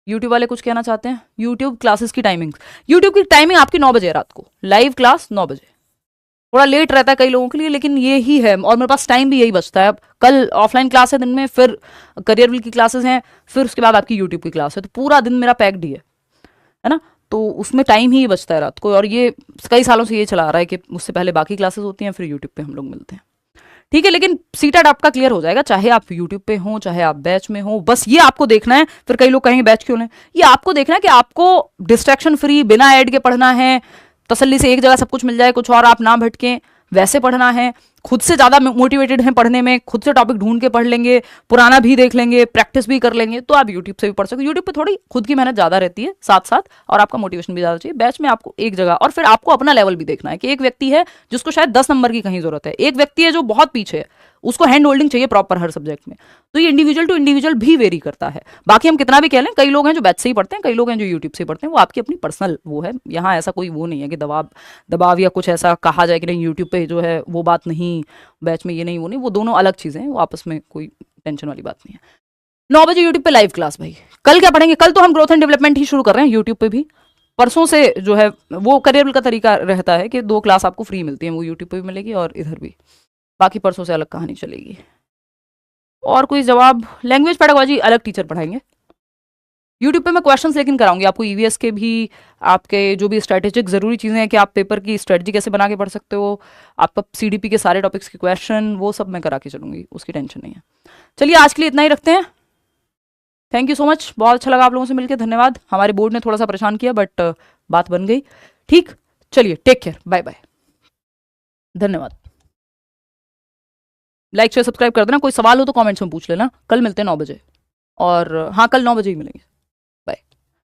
यूट्यूब वाले कुछ कहना चाहते हैं? यूट्यूब क्लासेस की टाइमिंग, यूट्यूब की टाइमिंग आपकी 9 बजे है रात को, लाइव क्लास 9 बजे। थोड़ा लेट रहता है कई लोगों के लिए, लेकिन ये ही है, और मेरे पास टाइम भी यही बचता है। अब कल ऑफलाइन क्लास है दिन में, फिर करियर विल की क्लासेस हैं, फिर उसके बाद आपकी यूट्यूब की क्लास है, तो पूरा दिन मेरा पैक्ड ही है ना, तो उसमें टाइम ही बचता है रात को। और ये कई सालों से ये चला आ रहा है कि उससे पहले बाकी क्लासेस होती हैं, फिर यूट्यूब पे हम लोग मिलते हैं। ठीक है, लेकिन सीटेट आपका क्लियर हो जाएगा, चाहे आप यूट्यूब पे हो चाहे आप बैच में हो। बस ये आपको देखना है, फिर कई लोग कहेंगे बैच क्यों लें, ये आपको देखना है कि आपको डिस्ट्रैक्शन फ्री बिना ऐड के पढ़ना है, तसल्ली से एक जगह सब कुछ मिल जाए, कुछ और आप ना भटकें, वैसे पढ़ना है। खुद से ज़्यादा मोटिवेटेड हैं पढ़ने में, खुद से टॉपिक ढूंढ के पढ़ लेंगे, पुराना भी देख लेंगे, प्रैक्टिस भी कर लेंगे, तो आप यूट्यूब से भी पढ़ सकते हो। यूट्यूब पे थोड़ी खुद की मेहनत ज़्यादा रहती है साथ साथ, और आपका मोटिवेशन भी ज़्यादा चाहिए। बैच में आपको एक जगह, और फिर आपको अपना लेवल भी देखना है कि एक व्यक्ति है जिसको शायद 10 नंबर की कहीं जरूरत है, एक व्यक्ति है जो बहुत पीछे है, उसको हैंड होल्डिंग चाहिए प्रॉपर हर सब्जेक्ट में। तो ये इंडिविजुअल टू इंडिविजुअल भी वेरी करता है। बाकी हम कितना भी कह लें, कई लोग हैं जो बैच से ही पढ़ते हैं, कई लोग हैं जो यूट्यूब से पढ़ते हैं, वो आपकी अपनी पर्सनल वो है। यहाँ ऐसा कोई वो नहीं है कि दबाव या कुछ ऐसा कहा जाए कि नहीं यूट्यूब पे जो है वो बात नहीं, बैच में ये नहीं वो नहीं, वो दोनों अलग चीज़ें हैं, वो आपस में कोई टेंशन वाली बात नहीं है। 9 बजे यूट्यूब पे लाइव क्लास भाई। कल क्या पढ़ेंगे? कल तो हम ग्रोथ एंड डेवलपमेंट ही शुरू कर रहे हैं यूट्यूब पे भी। परसों से जो है वो करियर का तरीका रहता है कि 2 क्लास आपको फ्री मिलती है, वो यूट्यूब पे भी मिलेगी और इधर भी। बाकी परसों से अलग कहानी चलेगी। और कोई जवाब? लैंग्वेज पेडागोजी अलग टीचर पढ़ाएंगे। यूट्यूब पे मैं क्वेश्चंस लेकिन कराऊंगी आपको, ईवीएस के भी, आपके जो भी स्ट्रेटेजिक ज़रूरी चीज़ें हैं कि आप पेपर की स्ट्रेटजी कैसे बना के पढ़ सकते हो, आपका सीडीपी के सारे टॉपिक्स के क्वेश्चन, वो सब मैं करा के चलूंगी, उसकी टेंशन नहीं है। चलिए आज के लिए इतना ही रखते हैं। थैंक यू सो मच, बहुत अच्छा लगा आप लोगों से मिलकर, धन्यवाद। हमारे बोर्ड ने थोड़ा सा परेशान किया, बट बात बन गई। ठीक, चलिए टेक केयर, बाय बाय, धन्यवाद। लाइक शेयर सब्सक्राइब कर देना। कोई सवाल हो तो कमेंट्स में पूछ लेना। कल मिलते हैं 9 बजे, और हाँ कल 9 बजे ही मिलेंगे।